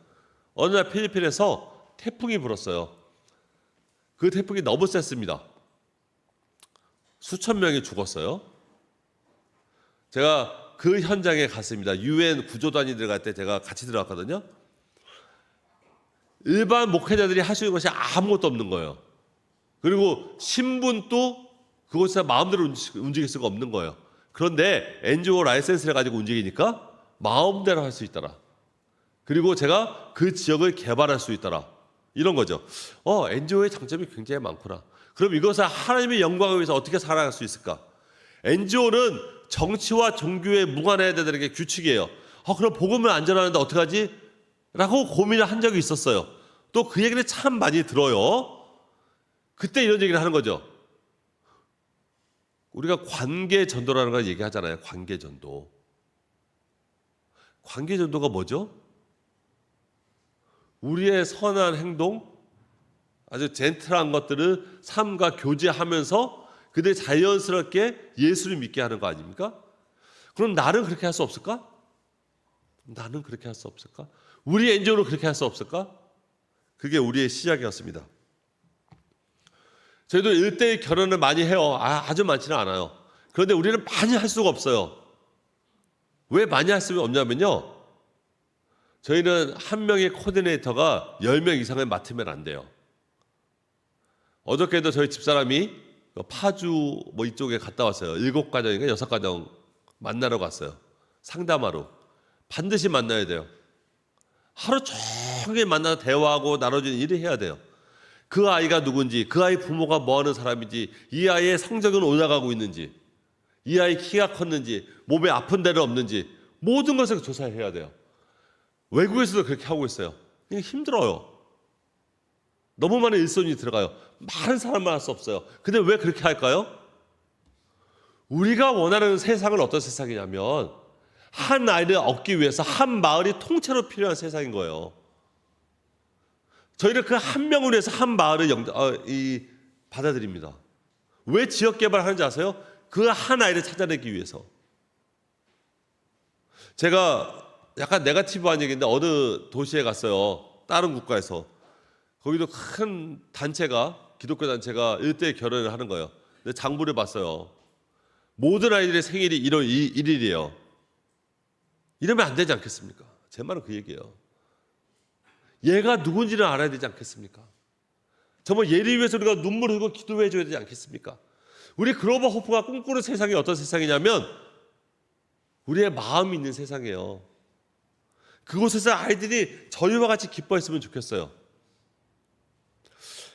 어느 날 필리핀에서 태풍이 불었어요. 그 태풍이 너무 셌습니다. 수천 명이 죽었어요. 제가 그 현장에 갔습니다. UN 구조단이 들어갈 때 제가 같이 들어갔거든요. 일반 목회자들이 할 수 있는 것이 아무것도 없는 거예요. 그리고 신분도 그곳에서 마음대로 움직일 수가 없는 거예요. 그런데 NGO 라이센스를 가지고 움직이니까 마음대로 할 수 있더라. 그리고 제가 그 지역을 개발할 수 있더라. 이런 거죠. NGO의 장점이 굉장히 많구나. 그럼 이것을 하나님의 영광을 위해서 어떻게 살아갈 수 있을까? NGO는 정치와 종교에 무관해야 되는 게 규칙이에요. 그럼 복음을 안 전하는데 어떡하지? 라고 고민을 한 적이 있었어요. 또 그 얘기를 참 많이 들어요. 그때 이런 얘기를 하는 거죠. 우리가 관계 전도라는 걸 얘기하잖아요. 관계 전도. 관계 전도가 뭐죠? 우리의 선한 행동, 아주 젠틀한 것들을 삶과 교제하면서 그들이 자연스럽게 예수를 믿게 하는 거 아닙니까? 그럼 나는 그렇게 할 수 없을까? 나는 그렇게 할 수 없을까? 우리 NGO는 그렇게 할 수 없을까? 그게 우리의 시작이었습니다. 저희도 1대1 결혼을 많이 해요. 아주 많지는 않아요. 그런데 우리는 많이 할 수가 없어요. 왜 많이 할 수가 없냐면요. 저희는 한 명의 코디네이터가 10명 이상을 맡으면 안 돼요. 어저께도 저희 집사람이 파주 이쪽에 갔다 왔어요. 7가정인가 6가정 만나러 갔어요. 상담하러. 반드시 만나야 돼요. 하루 종일 만나서 대화하고 나눠주는 일을 해야 돼요. 그 아이가 누군지, 그 아이 부모가 뭐하는 사람인지, 이 아이의 성적은 올라가고 있는지, 이 아이 키가 컸는지, 몸에 아픈 데는 없는지 모든 것을 조사해야 돼요. 외국에서도 그렇게 하고 있어요. 이게 힘들어요. 너무 많은 일손이 들어가요. 많은 사람만 할 수 없어요. 근데 왜 그렇게 할까요? 우리가 원하는 세상은 어떤 세상이냐면 한 아이를 얻기 위해서 한 마을이 통째로 필요한 세상인 거예요. 저희는 그 한 명을 위해서 한 마을을 받아들입니다. 왜 지역 개발하는지 아세요? 그 한 아이를 찾아내기 위해서. 제가 약간 네거티브한 얘기인데 어느 도시에 갔어요. 다른 국가에서. 거기도 큰 단체가, 기독교 단체가 일대일 결혼을 하는 거예요. 근데 장부를 봤어요. 모든 아이들의 생일이 1월 1일이에요. 이러면 안 되지 않겠습니까? 제 말은 그 얘기예요. 얘가 누군지를 알아야 되지 않겠습니까? 정말 얘를 위해서 우리가 눈물 흘리고 기도해 줘야 되지 않겠습니까? 우리 글로벌 호프가 꿈꾸는 세상이 어떤 세상이냐면 우리의 마음이 있는 세상이에요. 그곳에서 아이들이 저희와 같이 기뻐했으면 좋겠어요.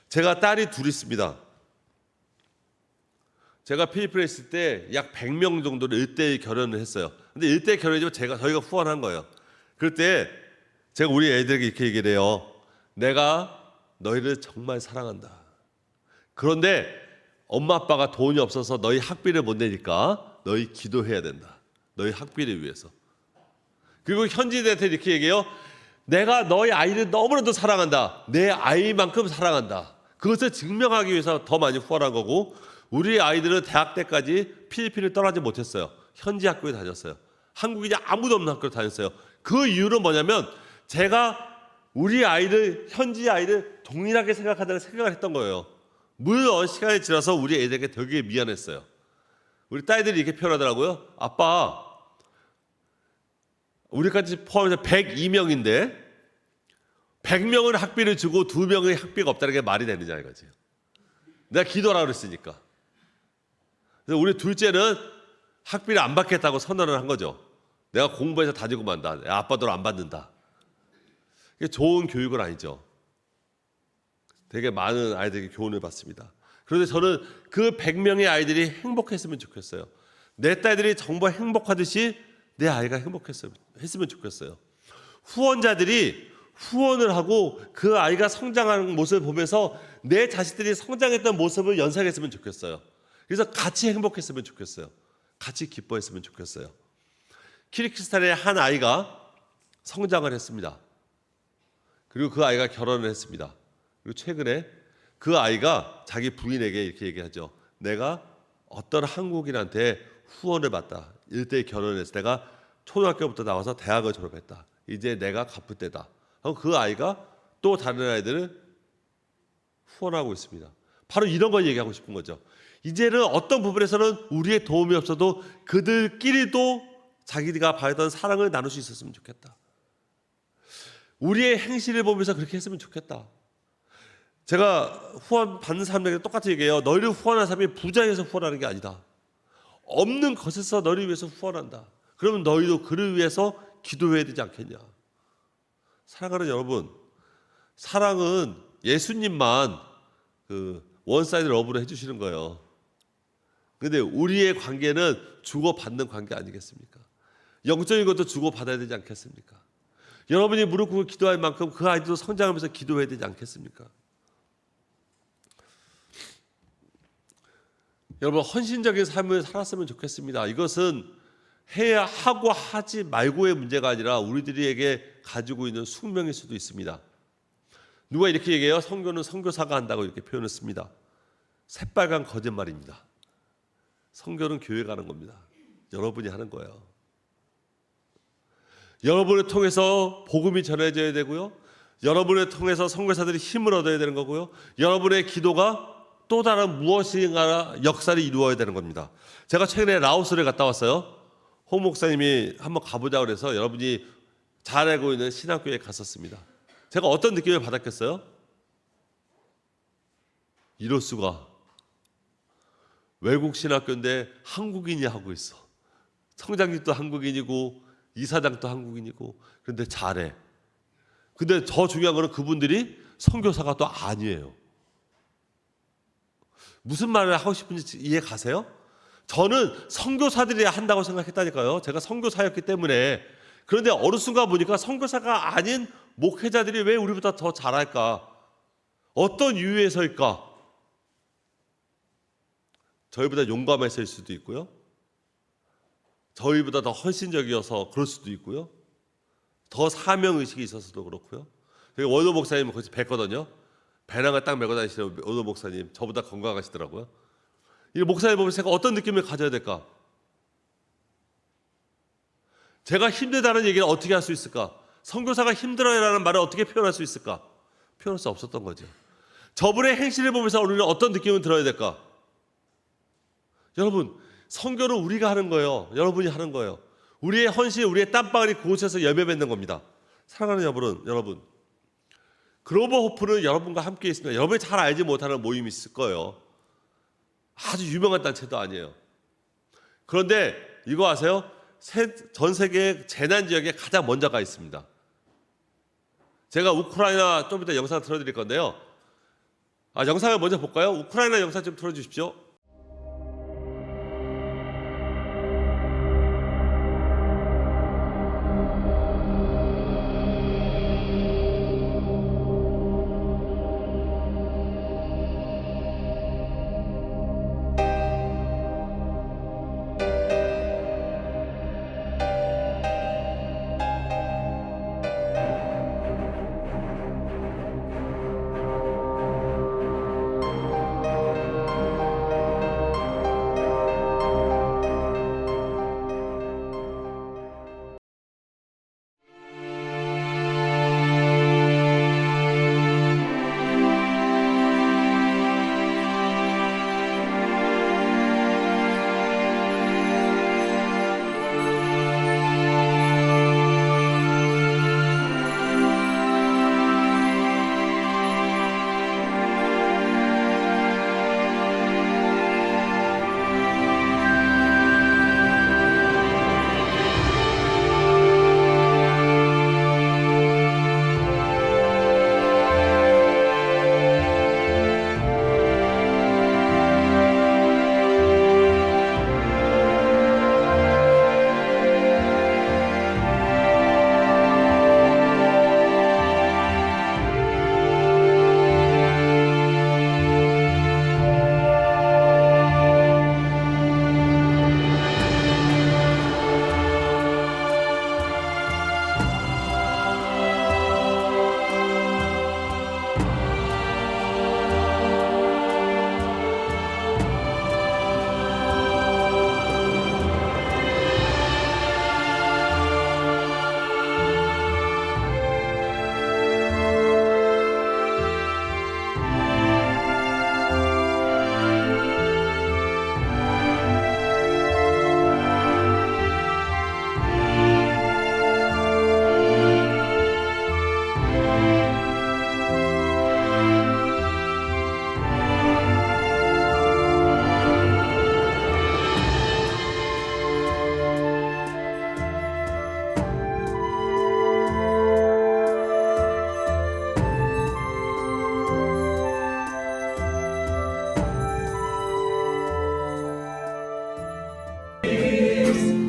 제가 딸이 둘 있습니다. 제가 필리핀에 있을 때 약 100명 정도를 1대1 결혼을 했어요. 근데 1대1 결혼이지만 저희가 후원한 거예요. 그럴 때 제가 우리 애들에게 이렇게 얘기를 해요. 내가 너희를 정말 사랑한다. 그런데 엄마 아빠가 돈이 없어서 너희 학비를 못 내니까 너희 기도해야 된다. 너희 학비를 위해서. 그리고 현지인한테 이렇게 얘기해요. 내가 너희 아이를 너무나도 사랑한다. 내 아이만큼 사랑한다. 그것을 증명하기 위해서 더 많이 후원한 거고 우리 아이들은 대학 때까지 필리핀을 떠나지 못했어요. 현지 학교에 다녔어요. 한국인이 아무도 없는 학교를 다녔어요. 그 이유는 뭐냐면 제가 우리 아이를, 현지 아이를 동일하게 생각한다는 생각을 했던 거예요. 물론 시간이 지나서 우리 애들에게 되게 미안했어요. 우리 딸들이 이렇게 표현하더라고요. 아빠, 우리까지 포함해서 102명인데 100명은 학비를 주고 2명의 학비가 없다는 게 말이 되느냐 이거지. 내가 기도하라고 그랬으니까. 그래서 우리 둘째는 학비를 안 받겠다고 선언을 한 거죠. 내가 공부해서 다니고 만다. 아빠 돈 안 받는다. 이게 좋은 교육은 아니죠. 되게 많은 아이들에게 교훈을 받습니다. 그런데 저는 그 100명의 아이들이 행복했으면 좋겠어요. 내 딸들이 정말 행복하듯이 내 아이가 행복했으면 좋겠어요. 후원자들이 후원을 하고 그 아이가 성장하는 모습을 보면서 내 자식들이 성장했던 모습을 연상했으면 좋겠어요. 그래서 같이 행복했으면 좋겠어요. 같이 기뻐했으면 좋겠어요. 키르기스탄의 한 아이가 성장을 했습니다. 그리고 그 아이가 결혼을 했습니다. 그리고 최근에 그 아이가 자기 부인에게 이렇게 얘기하죠. 내가 어떤 한국인한테 후원을 받다. 1대1 결혼을 해서 내가 초등학교부터 나와서 대학을 졸업했다. 이제 내가 갚을 때다. 하고 그 아이가 또 다른 아이들을 후원하고 있습니다. 바로 이런 걸 얘기하고 싶은 거죠. 이제는 어떤 부분에서는 우리의 도움이 없어도 그들끼리도 자기가 받았던 사랑을 나눌 수 있었으면 좋겠다. 우리의 행실을 보면서 그렇게 했으면 좋겠다. 제가 후원 받는 사람들에게 똑같이 얘기해요. 너희를 후원하는 사람이 부자에서 후원하는 게 아니다. 없는 것에서 너희를 위해서 후원한다. 그러면 너희도 그를 위해서 기도해야 되지 않겠냐. 사랑하는 여러분, 사랑은 예수님만 그 원사이드 러브를 해주시는 거예요. 그런데 우리의 관계는 주고받는 관계 아니겠습니까? 영적인 것도 주고받아야 되지 않겠습니까? 여러분이 무릎 꿇고 기도할 만큼 그 아이들도 성장하면서 기도해야 되지 않겠습니까? 여러분, 헌신적인 삶을 살았으면 좋겠습니다. 이것은 해야 하고 하지 말고의 문제가 아니라 우리들에게 가지고 있는 숙명일 수도 있습니다. 누가 이렇게 얘기해요. 선교는 선교사가 한다고 이렇게 표현을 씁니다. 새빨간 거짓말입니다. 선교는 교회가 하는 겁니다. 여러분이 하는 거예요. 여러분을 통해서 복음이 전해져야 되고요. 여러분을 통해서 선교사들이 힘을 얻어야 되는 거고요. 여러분의 기도가 또 다른 무엇인가 역사를 이루어야 되는 겁니다. 제가 최근에 라오스를 갔다 왔어요. 홍 목사님이 한번 가보자고 그래서 여러분이 잘 알고 있는 신학교에 갔었습니다. 제가 어떤 느낌을 받았겠어요? 이럴 수가. 외국 신학교인데 한국인이 하고 있어. 성장님도 한국인이고 이사장도 한국인이고 그런데 잘해. 근데 더 중요한 거는 그분들이 선교사가 또 아니에요. 무슨 말을 하고 싶은지 이해 가세요? 저는 선교사들이 한다고 생각했다니까요. 제가 선교사였기 때문에. 그런데 어느 순간 보니까 선교사가 아닌 목회자들이 왜 우리보다 더 잘할까? 어떤 이유에서일까? 저희보다 용감했을 수도 있고요. 저희보다 더 헌신적이어서 그럴 수도 있고요. 더 사명의식이 있어서도 그렇고요. 원호 목사님 거기서 뵀거든요. 배낭을 딱 메고 다니시는 원호 목사님, 저보다 건강하시더라고요. 이 목사님 보면서 제가 어떤 느낌을 가져야 될까? 제가 힘들다는 얘기를 어떻게 할 수 있을까? 선교사가 힘들어요라는 말을 어떻게 표현할 수 있을까? 표현할 수 없었던 거죠. 저분의 행실을 보면서 우리는 어떤 느낌을 들어야 될까? 여러분, 선교는 우리가 하는 거예요. 여러분이 하는 거예요. 우리의 헌신, 우리의 땀방울이 그곳에서 열매 맺는 겁니다. 사랑하는 여러분, 글로벌 호프는 여러분과 함께 있습니다. 여러분이 잘 알지 못하는 모임이 있을 거예요. 아주 유명한 단체도 아니에요. 그런데 이거 아세요? 전 세계 재난 지역에 가장 먼저 가 있습니다. 제가 우크라이나 좀 이따 영상 틀어드릴 건데요. 영상을 먼저 볼까요? 우크라이나 영상 좀 틀어주십시오.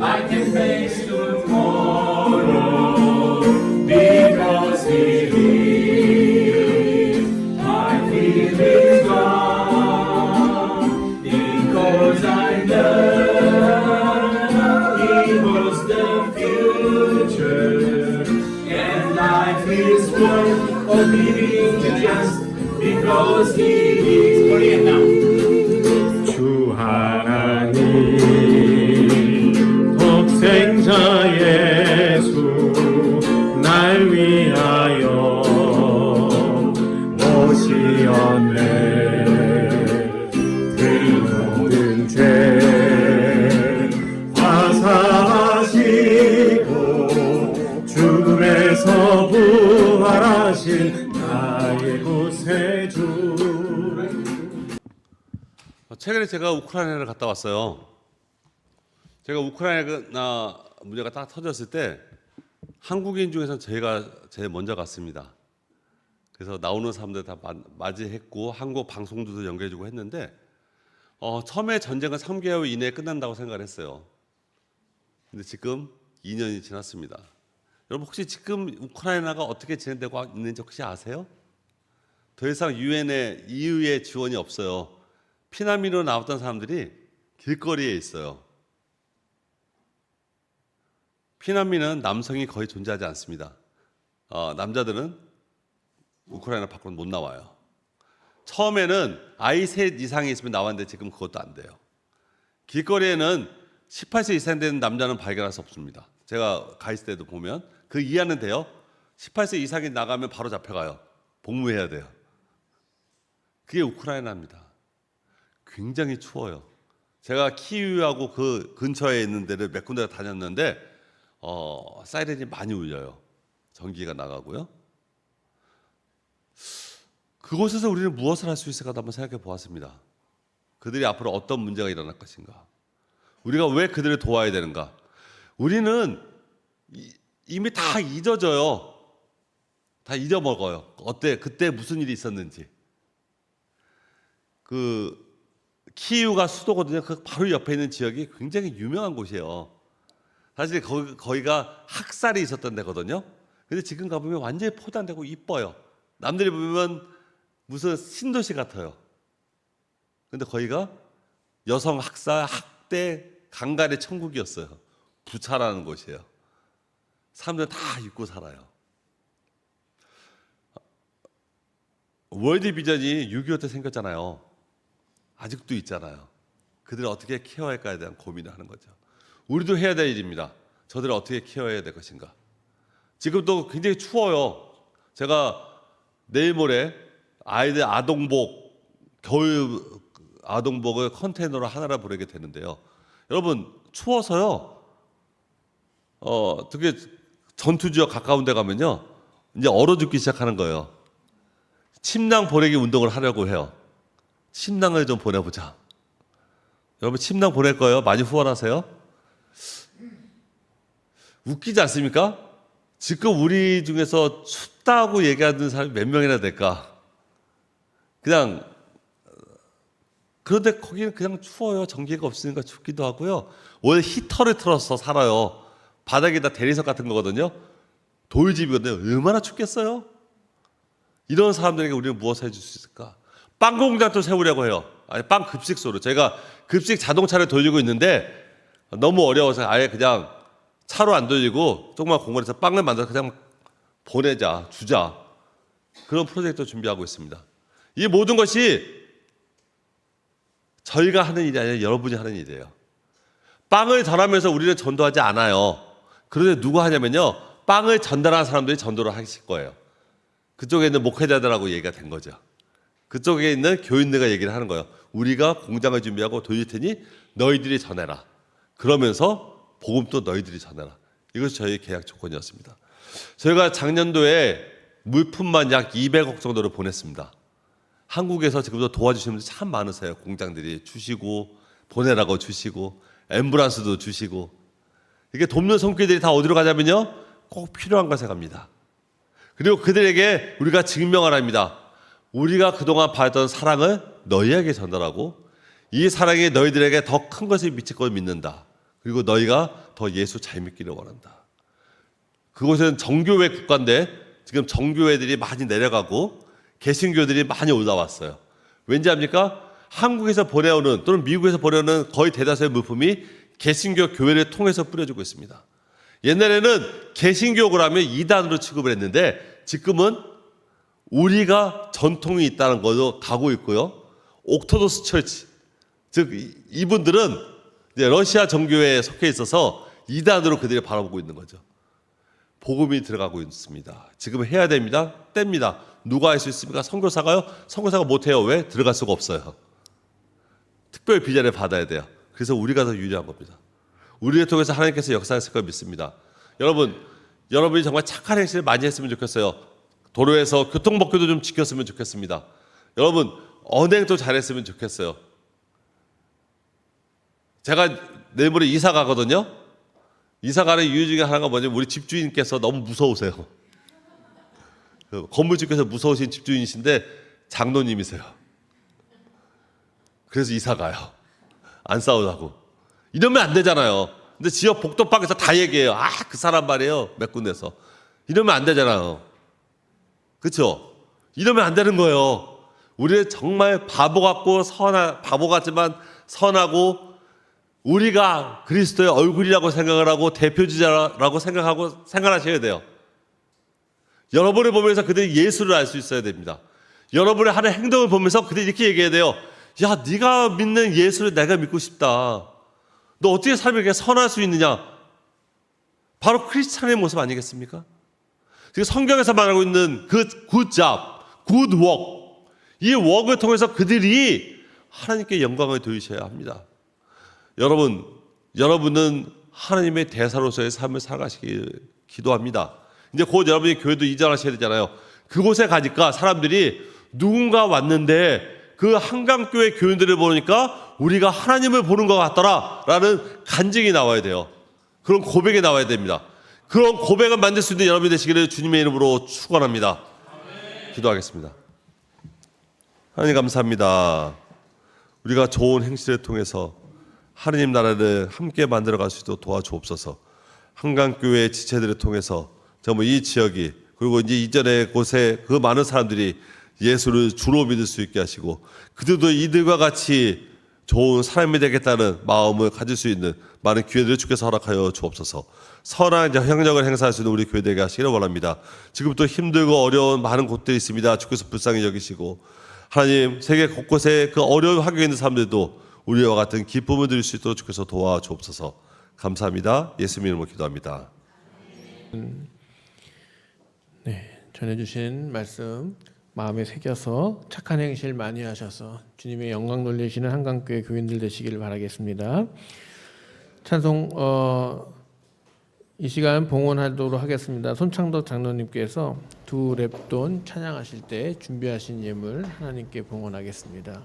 I can face tomorrow because He lives. My fear is gone because I know He was the future, and life is worth of living just because He lives. 주 하나님 독생자 예수 날 위하여 모시었네. 그 모든 죄 화사하시고 죽음에서 부활하신 나의 구세주. 최근에 제가 우크라이나를 갔다 왔어요. 제가 우크라이나 문제가 딱 터졌을 때 한국인 중에서 제가 제일 먼저 갔습니다. 그래서 나오는 사람들 다 맞이했고 한국 방송들도 연결해주고 했는데 처음에 전쟁은 3개월 이내에 끝난다고 생각을 했어요. 근데 지금 2년이 지났습니다. 여러분 혹시 지금 우크라이나가 어떻게 진행되고 있는지 혹시 아세요? 더 이상 유엔의 EU의 지원이 없어요. 피난민으로 나왔던 사람들이 길거리에 있어요. 피난민은 남성이 거의 존재하지 않습니다. 남자들은 우크라이나 밖으로 못 나와요. 처음에는 아이 셋 이상이 있으면 나왔는데 지금 그것도 안 돼요. 길거리에는 18세 이상 되는 남자는 발견할 수 없습니다. 제가 가 있을 때도 보면 그 이하는 돼요. 18세 이상이 나가면 바로 잡혀가요. 복무해야 돼요. 그게 우크라이나입니다. 굉장히 추워요. 제가 키이우하고 그 근처에 있는 데를 몇 군데 다녔는데 사이렌이 많이 울려요. 전기가 나가고요. 그곳에서 우리는 무엇을 할 수 있을까 한번 생각해 보았습니다. 그들이 앞으로 어떤 문제가 일어날 것인가? 우리가 왜 그들을 도와야 되는가? 우리는 이미 다 잊어져요. 다 잊어먹어요. 그때 무슨 일이 있었는지. 키이우가 수도거든요. 그 바로 옆에 있는 지역이 굉장히 유명한 곳이에요. 사실 거기가 학살이 있었던 데거든요. 근데 지금 가보면 완전히 포단되고 이뻐요. 남들이 보면 무슨 신도시 같아요. 근데 거기가 여성 학살, 학대, 강간의 천국이었어요. 부차라는 곳이에요. 사람들 다 잊고 살아요. 월드 비전이 6.25 때 생겼잖아요. 아직도 있잖아요. 그들을 어떻게 케어할까에 대한 고민을 하는 거죠. 우리도 해야 될 일입니다. 저들을 어떻게 케어해야 될 것인가. 지금도 굉장히 추워요. 제가 내일 모레 아이들 겨울 아동복을 컨테이너로 하나를 보내게 되는데요. 여러분 추워서요. 되게 전투 지역 가까운 데 가면요. 이제 얼어 죽기 시작하는 거예요. 침낭 보내기 운동을 하려고 해요. 침낭을 좀 보내보자. 여러분 침낭 보낼 거예요? 많이 후원하세요? 웃기지 않습니까? 지금 우리 중에서 춥다고 얘기하는 사람이 몇 명이나 될까? 그런데 거기는 그냥 추워요. 전기가 없으니까 춥기도 하고요. 원래 히터를 틀어서 살아요. 바닥에다 대리석 같은 거거든요. 돌집이거든요. 얼마나 춥겠어요? 이런 사람들에게 우리는 무엇을 해줄 수 있을까? 빵 공장도 세우려고 해요. 아니, 빵 급식소로. 제가 급식 자동차를 돌리고 있는데 너무 어려워서 아예 그냥 차로 안 돌리고 조그만 공원에서 빵을 만들어서 그냥 보내자, 주자. 그런 프로젝트 준비하고 있습니다. 이 모든 것이 저희가 하는 일이 아니라 여러분이 하는 일이에요. 빵을 전하면서 우리는 전도하지 않아요. 그런데 누가 하냐면요. 빵을 전달하는 사람들이 전도를 하실 거예요. 그쪽에 있는 목회자들하고 얘기가 된 거죠. 그쪽에 있는 교인들과 얘기를 하는 거예요. 우리가 공장을 준비하고 돌릴 테니 너희들이 전해라. 그러면서 복음도 너희들이 전해라. 이것이 저희의 계약 조건이었습니다. 저희가 작년도에 물품만 약 200억 정도를 보냈습니다. 한국에서 지금도 도와주시는 분들이 참 많으세요. 공장들이 주시고 보내라고 주시고 앰뷸런스도 주시고. 이게 돕는 손길들이 다 어디로 가냐면요. 꼭 필요한 것에 갑니다. 그리고 그들에게 우리가 증명을 합니다. 우리가 그동안 받았던 사랑을 너희에게 전달하고 이 사랑이 너희들에게 더 큰 것을 미칠 걸 믿는다. 그리고 너희가 더 예수 잘 믿기를 원한다. 그곳은 정교회 국가인데 지금 정교회들이 많이 내려가고 개신교들이 많이 올라왔어요. 왠지 압니까? 한국에서 보내오는 또는 미국에서 보내오는 거의 대다수의 물품이 개신교 교회를 통해서 뿌려지고 있습니다. 옛날에는 개신교를 하면 이단으로 취급을 했는데 지금은 우리가 전통이 있다는 걸로 가고 있고요. 옥토도스 철치, 즉 이분들은 이제 러시아 정교회에 속해 있어서 이단으로 그들이 바라보고 있는 거죠. 복음이 들어가고 있습니다. 지금 해야 됩니다. 때입니다. 누가 할 수 있습니까? 선교사가요? 선교사가 못해요. 왜? 들어갈 수가 없어요. 특별 비자를 받아야 돼요. 그래서 우리가 더 유리한 겁니다. 우리를 통해서 하나님께서 역사했을 걸 믿습니다. 여러분이 정말 착한 행실을 많이 했으면 좋겠어요. 도로에서 교통법규도 좀 지켰으면 좋겠습니다. 여러분 언행도 잘했으면 좋겠어요. 제가 내일 모레 이사 가거든요. 이사 가는 이유 중에 하나가 뭐냐면 우리 집주인께서 너무 무서우세요. 건물주께서 무서우신 집주인이신데 장로님이세요. 그래서 이사 가요. 안 싸우자고. 이러면 안 되잖아요. 근데 지역 복덕방에서 다 얘기해요. 아, 그 사람 말이에요. 몇 군데서. 이러면 안 되잖아요. 그렇죠? 이러면 안 되는 거예요. 우리는 정말 바보 같지만 선하고 우리가 그리스도의 얼굴이라고 생각을 하고 대표주자라고 생각하셔야 돼요. 여러분을 보면서 그들이 예수를 알 수 있어야 됩니다. 여러분의 하는 행동을 보면서 그들이 이렇게 얘기해야 돼요. 야, 네가 믿는 예수를 내가 믿고 싶다. 너 어떻게 삶을 이렇게 선할 수 있느냐? 바로 크리스찬의 모습 아니겠습니까? 지금 성경에서 말하고 있는 그 good job, good work, 이 work을 통해서 그들이 하나님께 영광을 돌리셔야 합니다. 여러분은 하나님의 대사로서의 삶을 살아가시길 기도합니다. 이제 곧 여러분이 교회도 이전하셔야 되잖아요. 그곳에 가니까 사람들이 누군가 왔는데 그 한강교회 교인들을 보니까 우리가 하나님을 보는 것 같더라라는 간증이 나와야 돼요. 그런 고백이 나와야 됩니다. 그런 고백을 만들 수 있는 여러분이 되시기를 주님의 이름으로 축원합니다. 기도하겠습니다. 하나님 감사합니다. 우리가 좋은 행실을 통해서 하나님 나라를 함께 만들어갈 수 있도록 도와주옵소서. 한강교회 지체들을 통해서 정말 이 지역이 그리고 이제 이전의 곳에 그 많은 사람들이 예수를 주로 믿을 수 있게 하시고 그들도 이들과 같이 좋은 사람이 되겠다는 마음을 가질 수 있는 많은 기회들을 주께서 허락하여 주옵소서. 선한 형력을 행사할 수 있는 우리 교회 되게 하시기를 원합니다. 지금부터 힘들고 어려운 많은 곳들이 있습니다. 주께서 불쌍히 여기시고 하나님 세계 곳곳에 그 어려운 환경에 있는 사람들도 우리와 같은 기쁨을 드릴 수 있도록 주께서 도와주옵소서. 감사합니다. 예수님 이름으로 기도합니다. 네, 전해주신 말씀 마음에 새겨서 착한 행실 많이 하셔서 주님의 영광 돌리시는 한강교회 교인들 되시기를 바라겠습니다. 찬송 이 시간 봉헌하도록 하겠습니다. 손창덕 장로님께서 두 랩돈 찬양하실 때 준비하신 예물 하나님께 봉헌하겠습니다.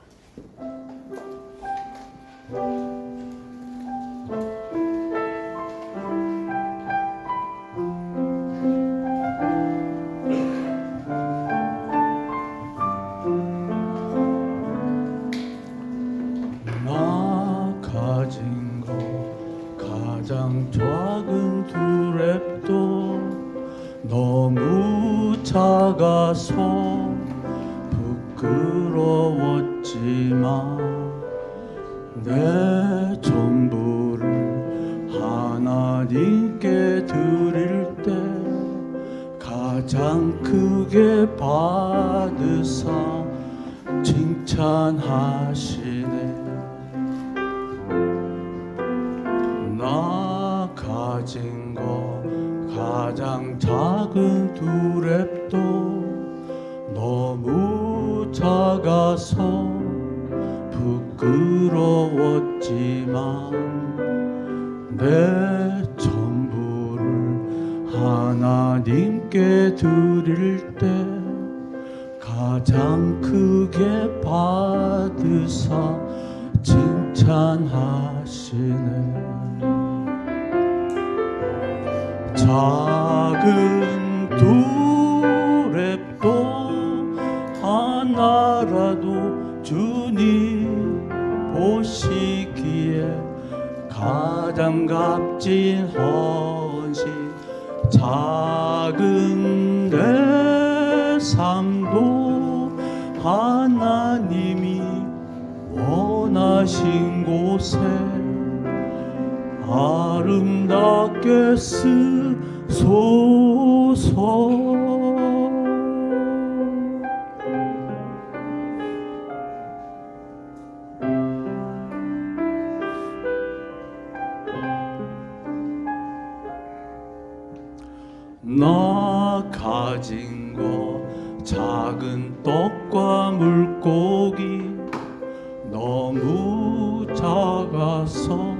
나 가진 거 가장 작은 두 랩도 너무 작아서 부끄러웠지만 내 전부를 하나님께 드릴 때 가장 크게 받으사 칭찬하시네. 나 가진 거 가장 작은 두 랩도 너무 작아서 부끄러웠지만 내 전부를 하나님께 드릴 때 가장 크게 받으사 칭찬하시네. 작은 두 랩도 하나라도 주님 보시기에 가장 값진 헌신. 작은 내 삶도 하나님이 원하신 곳에 아름답게 쓰소서. 나 가진 거 작은 떡과 물고기 너무 작아서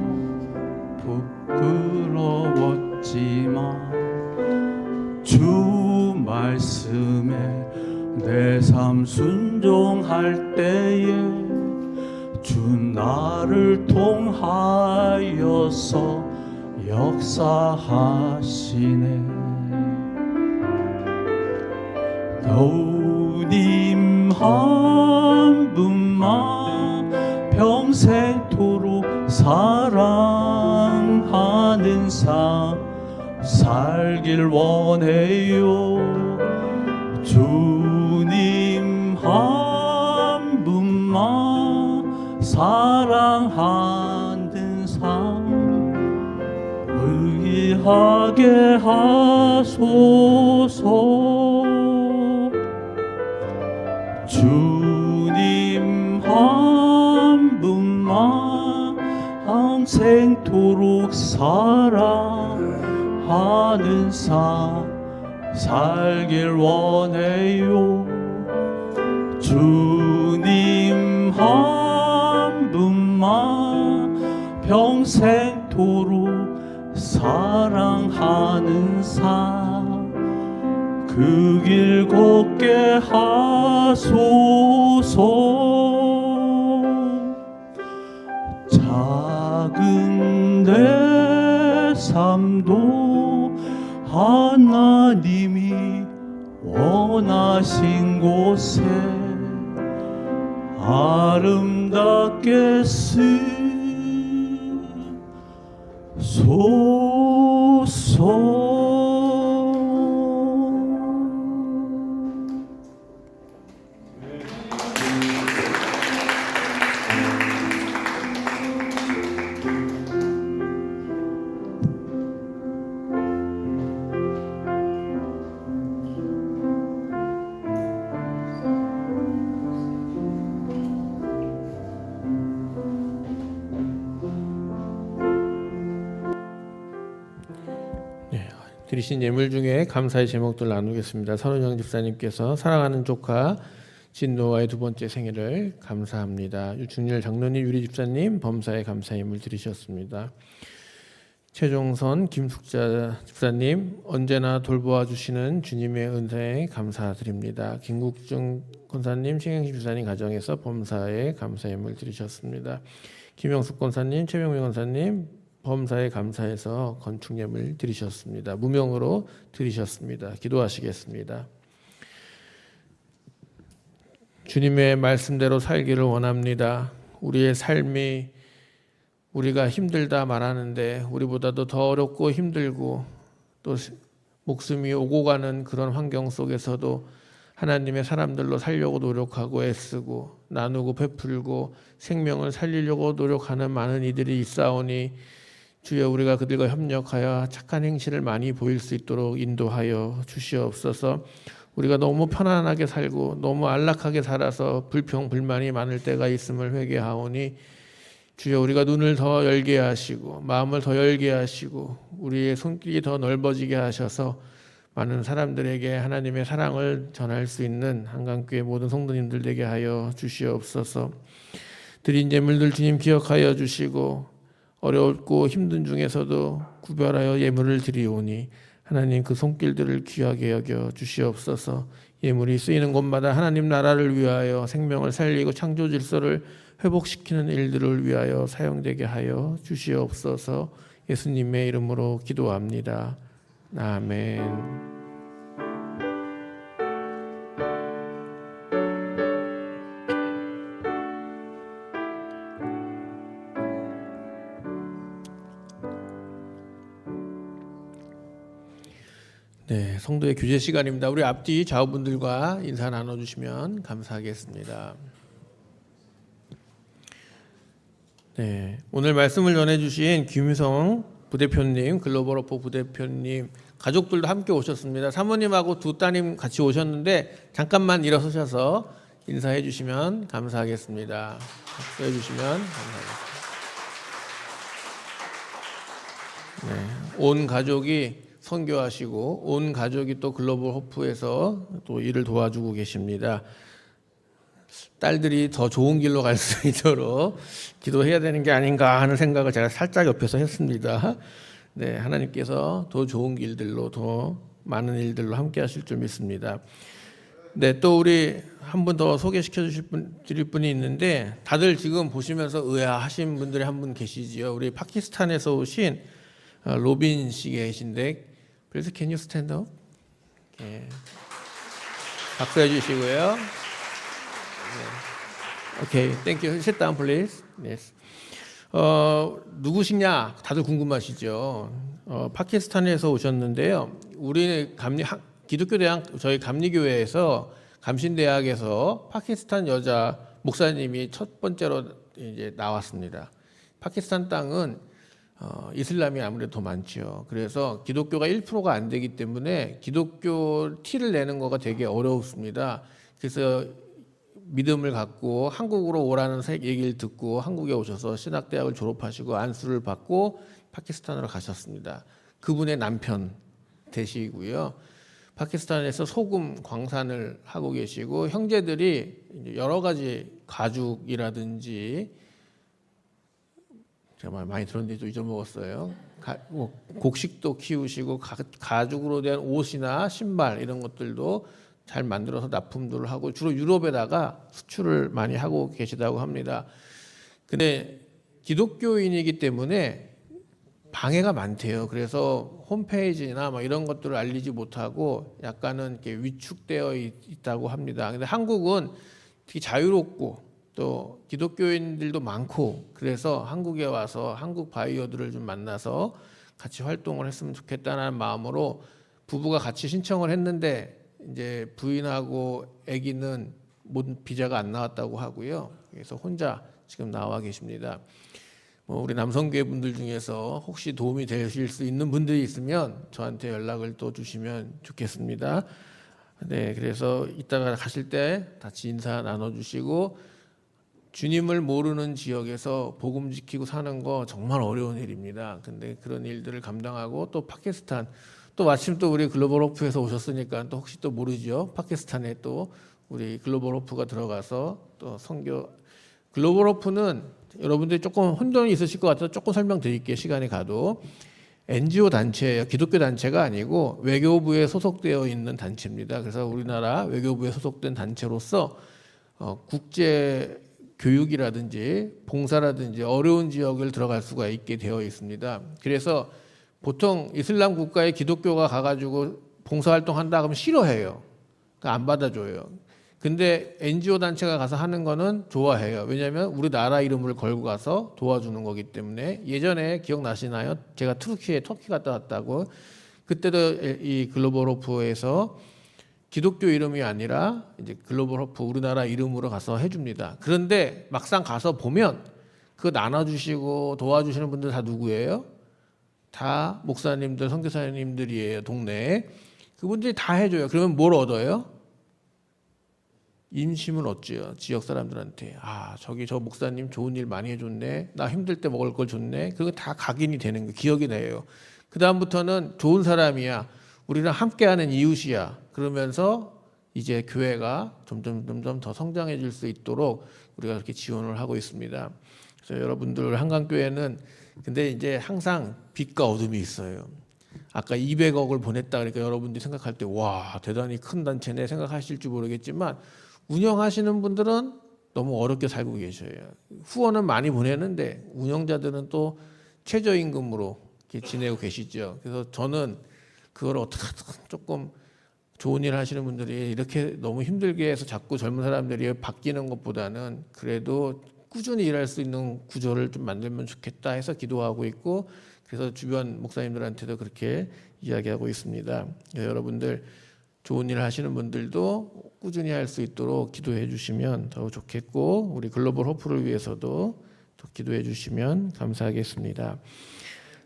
부끄러웠지만 주 말씀에 내 삶 순종할 때에 주 나를 통하여서 역사하시네. 주님 한 분만 평생토록 사랑하는 삶 살길 원해요. 주님 한 분만 사랑하는 삶 의하게 하소서. 주님 한 분만 평생토록 사랑하는 삶 살길 원해요. 주님 한 분만 평생토록 사랑하는 삶 그 길 걷게 하소서. 작은 내 삶도 하나님이 원하신 곳에 아름답게 쓰소서. 드리신 예물 중에 감사의 제목들 나누겠습니다. 선은영 집사님께서 사랑하는 조카 진노와의 두 번째 생일을 감사합니다. 유충렬 장로님, 유리 집사님 범사에 감사 예물 드리셨습니다. 최종선 김숙자 집사님 언제나 돌보아 주시는 주님의 은혜에 감사드립니다. 김국중 권사님, 최경식 집사님 가정에서 범사에 감사 예물 드리셨습니다. 김영숙 권사님, 최병민 권사님 범사에 감사해서 건축예물 드리셨습니다. 무명으로 드리셨습니다. 기도하시겠습니다. 주님의 말씀대로 살기를 원합니다. 우리의 삶이 우리가 힘들다 말하는데 우리보다도 더 어렵고 힘들고 또 목숨이 오고 가는 그런 환경 속에서도 하나님의 사람들로 살려고 노력하고 애쓰고 나누고 베풀고 생명을 살리려고 노력하는 많은 이들이 있사오니 주여 우리가 그들과 협력하여 착한 행실을 많이 보일 수 있도록 인도하여 주시옵소서. 우리가 너무 편안하게 살고 너무 안락하게 살아서 불평 불만이 많을 때가 있음을 회개하오니 주여 우리가 눈을 더 열게 하시고 마음을 더 열게 하시고 우리의 손길이 더 넓어지게 하셔서 많은 사람들에게 하나님의 사랑을 전할 수 있는 한강교회 모든 성도님들 되게 하여 주시옵소서. 드린 예물들 주님 기억하여 주시고 어렵고 힘든 중에서도 구별하여 예물을 드리오니 하나님 그 손길들을 귀하게 여겨 주시옵소서. 예물이 쓰이는 곳마다 하나님 나라를 위하여 생명을 살리고 창조 질서를 회복시키는 일들을 위하여 사용되게 하여 주시옵소서. 예수님의 이름으로 기도합니다. 아멘. 네, 성도의 교제 시간입니다. 우리 앞뒤 좌우분들과 인사 나눠주시면 감사하겠습니다. 네, 오늘 말씀을 전해주신 김유성 부대표님, 글로벌 어포 부대표님 가족들도 함께 오셨습니다. 사모님하고 두 따님 같이 오셨는데 잠깐만 일어서셔서 인사해 주시면 감사하겠습니다. 박수해 주시면 감사하겠습니다. 네, 온 가족이 선교하시고 온 가족이 또 글로벌 호프에서 또 일을 도와주고 계십니다. 딸들이 더 좋은 길로 갈 수 있도록 기도해야 되는 게 아닌가 하는 생각을 제가 살짝 옆에서 했습니다. 네, 하나님께서 더 좋은 길들로 더 많은 일들로 함께 하실 줄 믿습니다. 네, 또 우리 한 분 더 소개시켜 드릴 분이 있는데 다들 지금 보시면서 의아하신 분들이 한 분 계시지요. 우리 파키스탄에서 오신 로빈 씨 계신데 Please can you stand up? 네. 박수해 주시고요. 네. Okay, thank you. Sit down, please. Yes. 누구시냐? 다들 궁금하시죠? 파키스탄에서 오셨는데요. 우리 기독교 대학 저희 감리교회에서 감신대학에서 파키스탄 여자 목사님이 첫 번째로 이제 나왔습니다. 파키스탄 땅은 이슬람이 아무래도 더 많죠. 그래서 기독교가 1%가 안 되기 때문에 기독교 티를 내는 거가 되게 어렵습니다. 그래서 믿음을 갖고 한국으로 오라는 얘기를 듣고 한국에 오셔서 신학대학을 졸업하시고 안수를 받고 파키스탄으로 가셨습니다. 그분의 남편 되시고요. 파키스탄에서 소금 광산을 하고 계시고 형제들이 여러 가지 가죽이라든지 제가 많이 들었는데 좀 잊어먹었어요. 곡식도 키우시고 가죽으로 된 옷이나 신발 이런 것들도 잘 만들어서 납품들을 하고 주로 유럽에다가 수출을 많이 하고 계시다고 합니다. 근데 기독교인이기 때문에 방해가 많대요. 그래서 홈페이지나 뭐 이런 것들을 알리지 못하고 약간은 이렇게 위축되어 있다고 합니다. 근데 한국은 되게 자유롭고 또 기독교인들도 많고 그래서 한국에 와서 한국 바이어들을 좀 만나서 같이 활동을 했으면 좋겠다는 마음으로 부부가 같이 신청을 했는데 이제 부인하고 아기는 비자가 안 나왔다고 하고요. 그래서 혼자 지금 나와 계십니다. 우리 남성교회 분들 중에서 혹시 도움이 되실 수 있는 분들이 있으면 저한테 연락을 또 주시면 좋겠습니다. 네, 그래서 이따가 가실 때 같이 인사 나눠주시고 주님을 모르는 지역에서 복음 지키고 사는 거 정말 어려운 일입니다. 근데 그런 일들을 감당하고 또 파키스탄 또 마침 또 우리 글로벌 호프에서 오셨으니까 또 혹시 또 모르죠. 파키스탄에 또 우리 글로벌 호프가 들어가서 또 선교 글로벌 호프는 여러분들이 조금 혼돈이 있으실 것 같아서 조금 설명드릴게요. 시간이 가도 NGO 단체예요. 기독교 단체가 아니고 외교부에 소속되어 있는 단체입니다. 그래서 우리나라 외교부에 소속된 단체로서 국제 교육이라든지 봉사라든지 어려운 지역을 들어갈 수가 있게 되어 있습니다. 그래서 보통 이슬람 국가에 기독교가 가가지고 봉사활동한다 그러면 싫어해요. 그러니까 안 받아줘요. 근데 NGO 단체가 가서 하는 거는 좋아해요. 왜냐하면 우리나라 이름을 걸고 가서 도와주는 거기 때문에 예전에 기억나시나요? 제가 터키 갔다 왔다고 그때도 이 글로벌 호프에서 기독교 이름이 아니라 이제 글로벌 호프 우리나라 이름으로 가서 해줍니다. 그런데 막상 가서 보면 그거 나눠주시고 도와주시는 분들 다 누구예요? 다 목사님들, 선교사님들이에요. 동네에. 그분들이 다 해줘요. 그러면 뭘 얻어요? 인심을 얻죠. 지역 사람들한테. 아, 저기 저 목사님 좋은 일 많이 해줬네. 나 힘들 때 먹을 걸 줬네. 그거 다 각인이 되는 거예요. 기억이 나요. 그 다음부터는 좋은 사람이야. 우리랑 함께하는 이웃이야. 그러면서 이제 교회가 점점 더 성장해질 수 있도록 우리가 그렇게 지원을 하고 있습니다. 그래서 여러분들 한강교회는 근데 이제 항상 빛과 어둠이 있어요. 아까 200억을 보냈다 그러니까 여러분들이 생각할 때 와 대단히 큰 단체네 생각하실지 모르겠지만 운영하시는 분들은 너무 어렵게 살고 계셔요. 후원은 많이 보내는데 운영자들은 또 최저임금으로 이렇게 지내고 계시죠. 그래서 저는 그걸 어떻게 조금 좋은 일 하시는 분들이 이렇게 너무 힘들게 해서 자꾸 젊은 사람들이 바뀌는 것보다는 그래도 꾸준히 일할 수 있는 구조를 좀 만들면 좋겠다 해서 기도하고 있고 그래서 주변 목사님들한테도 그렇게 이야기하고 있습니다. 여러분들 좋은 일 하시는 분들도 꾸준히 할 수 있도록 기도해 주시면 더 좋겠고 우리 글로벌 호프를 위해서도 또 기도해 주시면 감사하겠습니다.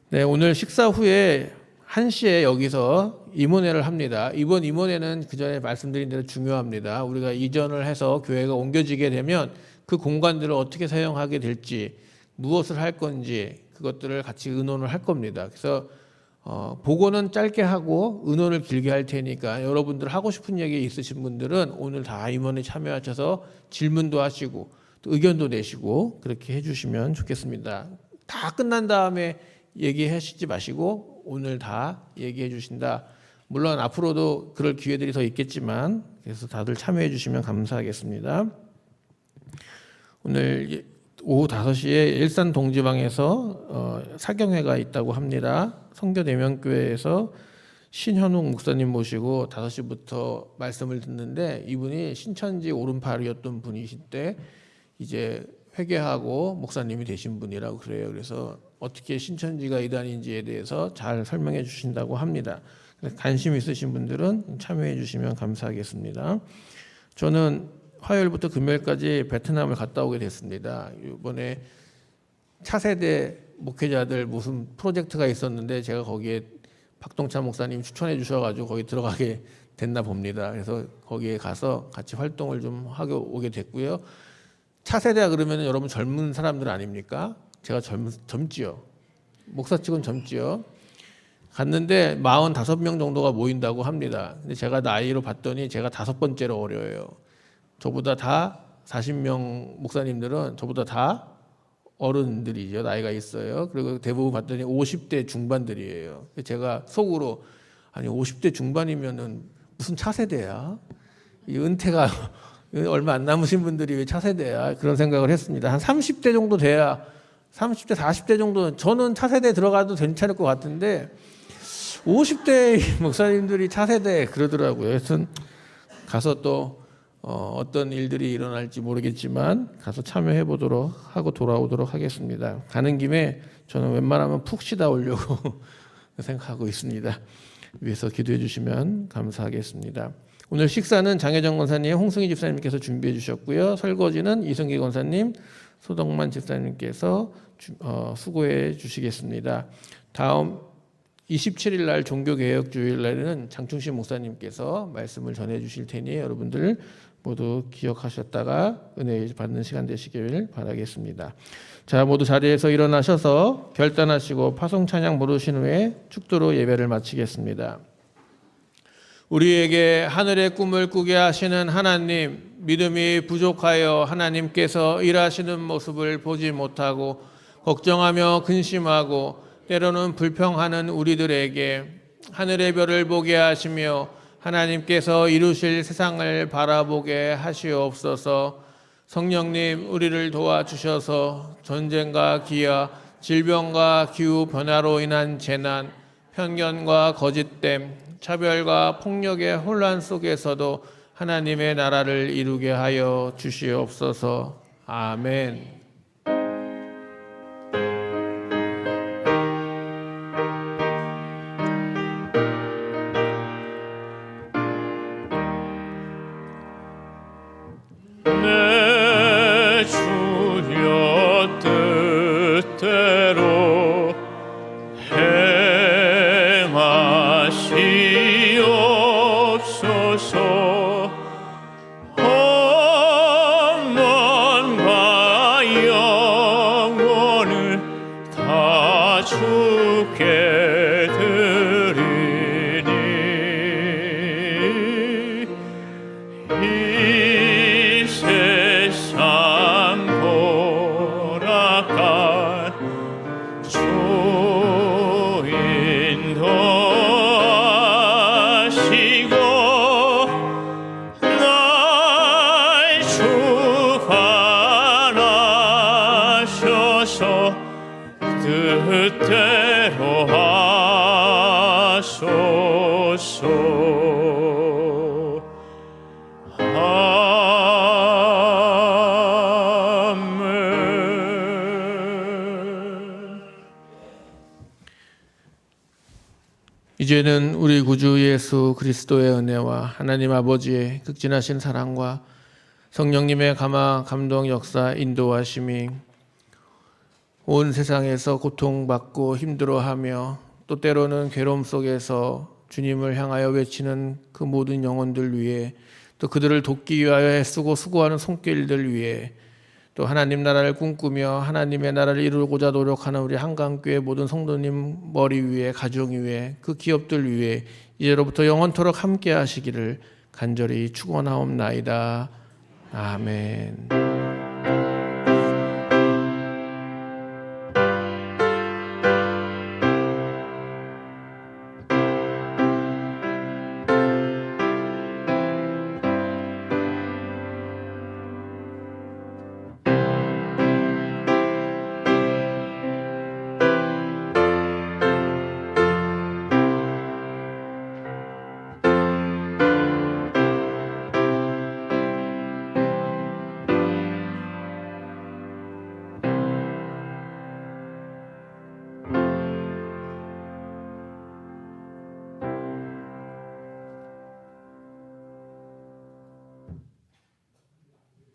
네, 오늘 식사 후에 1시에 여기서 임원회를 합니다. 이번 임원회는 그전에 말씀드린 대로 중요합니다. 우리가 이전을 해서 교회가 옮겨지게 되면 그 공간들을 어떻게 사용하게 될지 무엇을 할 건지 그것들을 같이 의논을 할 겁니다. 그래서 보고는 짧게 하고 의논을 길게 할 테니까 여러분들 하고 싶은 얘기 있으신 분들은 오늘 다 임원에 참여하셔서 질문도 하시고 또 의견도 내시고 그렇게 해주시면 좋겠습니다. 다 끝난 다음에 얘기하시지 마시고 오늘 다 얘기해 주신다. 물론 앞으로도 그럴 기회들이 더 있겠지만 그래서 다들 참여해 주시면 감사하겠습니다. 오늘 오후 5시에 일산 동지방에서 사경회가 있다고 합니다. 성교대명교회에서 신현웅 목사님 모시고 5시부터 말씀을 듣는데 이분이 신천지 오른팔이었던 분이신데 이제 회개하고 목사님이 되신 분이라고 그래요. 그래서 어떻게 신천지가 이단인지에 대해서 잘 설명해 주신다고 합니다. 관심 있으신 분들은 참여해 주시면 감사하겠습니다. 저는 화요일부터 금요일까지 베트남을 갔다 오게 됐습니다. 이번에 차세대 목회자들 무슨 프로젝트가 있었는데 제가 거기에 박동찬 목사님 추천해 주셔가지고 거기 들어가게 됐나 봅니다. 그래서 거기에 가서 같이 활동을 좀 하고 오게 됐고요. 차세대가 그러면 여러분 젊은 사람들 아닙니까? 제가 젊지요. 목사 측은 젊지요. 갔는데 45명 정도가 모인다고 합니다. 근데 제가 나이로 봤더니 제가 5번째로 어려요. 저보다 다 40명 목사님들은 저보다 다 어른들이죠. 나이가 있어요. 그리고 대부분 봤더니 50대 중반들이에요. 제가 속으로 아니 50대 중반이면은 무슨 차세대야? 이 은퇴가 얼마 안 남으신 분들이 왜 차세대야? 그런 생각을 했습니다. 한 30대 정도 돼야 30대 40대 정도 저는 차세대 들어가도 괜찮을 것 같은데 50대 목사님들이 차세대 그러더라고요. 하여튼 가서 또 어떤 일들이 일어날지 모르겠지만 가서 참여해 보도록 하고 돌아오도록 하겠습니다. 가는 김에 저는 웬만하면 푹 쉬다 오려고 생각하고 있습니다. 위해서 기도해 주시면 감사하겠습니다. 오늘 식사는 장혜정 권사님, 홍승희 집사님께서 준비해 주셨고요. 설거지는 이승기 권사님, 소덕만 집사님께서 수고해 주시겠습니다. 다음 27일 날 종교개혁주일 날에는 장충신 목사님께서 말씀을 전해 주실 테니 여러분들 모두 기억하셨다가 은혜 받는 시간 되시길 바라겠습니다. 자, 모두 자리에서 일어나셔서 결단하시고 파송 찬양 부르신 후에 축도로 예배를 마치겠습니다. 우리에게 하늘의 꿈을 꾸게 하시는 하나님, 믿음이 부족하여 하나님께서 일하시는 모습을 보지 못하고 걱정하며 근심하고 때로는 불평하는 우리들에게 하늘의 별을 보게 하시며 하나님께서 이루실 세상을 바라보게 하시옵소서. 성령님, 우리를 도와주셔서 전쟁과 기아, 질병과 기후 변화로 인한 재난, 편견과 거짓됨, 차별과 폭력의 혼란 속에서도 하나님의 나라를 이루게 하여 주시옵소서. 아멘. 내 주여 뜻대로 행하시옵소서. 영원과 영혼을 다 주께 드리니 이 세상 돌아갈 주인도 하시고 날 주관하셔서 뜻대로 하소서. 아멘. 이제는 우리 구주 예수 그리스도의 은혜와 하나님 아버지의 극진하신 사랑과 성령님의 감화, 감동, 역사, 인도하심이 온 세상에서 고통받고 힘들어하며 또 때로는 괴로움 속에서 주님을 향하여 외치는 그 모든 영혼들 위해 또 그들을 돕기 위하여 애쓰고 수고하는 손길들 위해 또 하나님 나라를 꿈꾸며 하나님의 나라를 이루고자 노력하는 우리 한강교회 모든 성도님 머리 위에 가정 위에 그 기업들 위에 이제로부터 영원토록 함께 하시기를 간절히 축원하옵나이다. 아멘.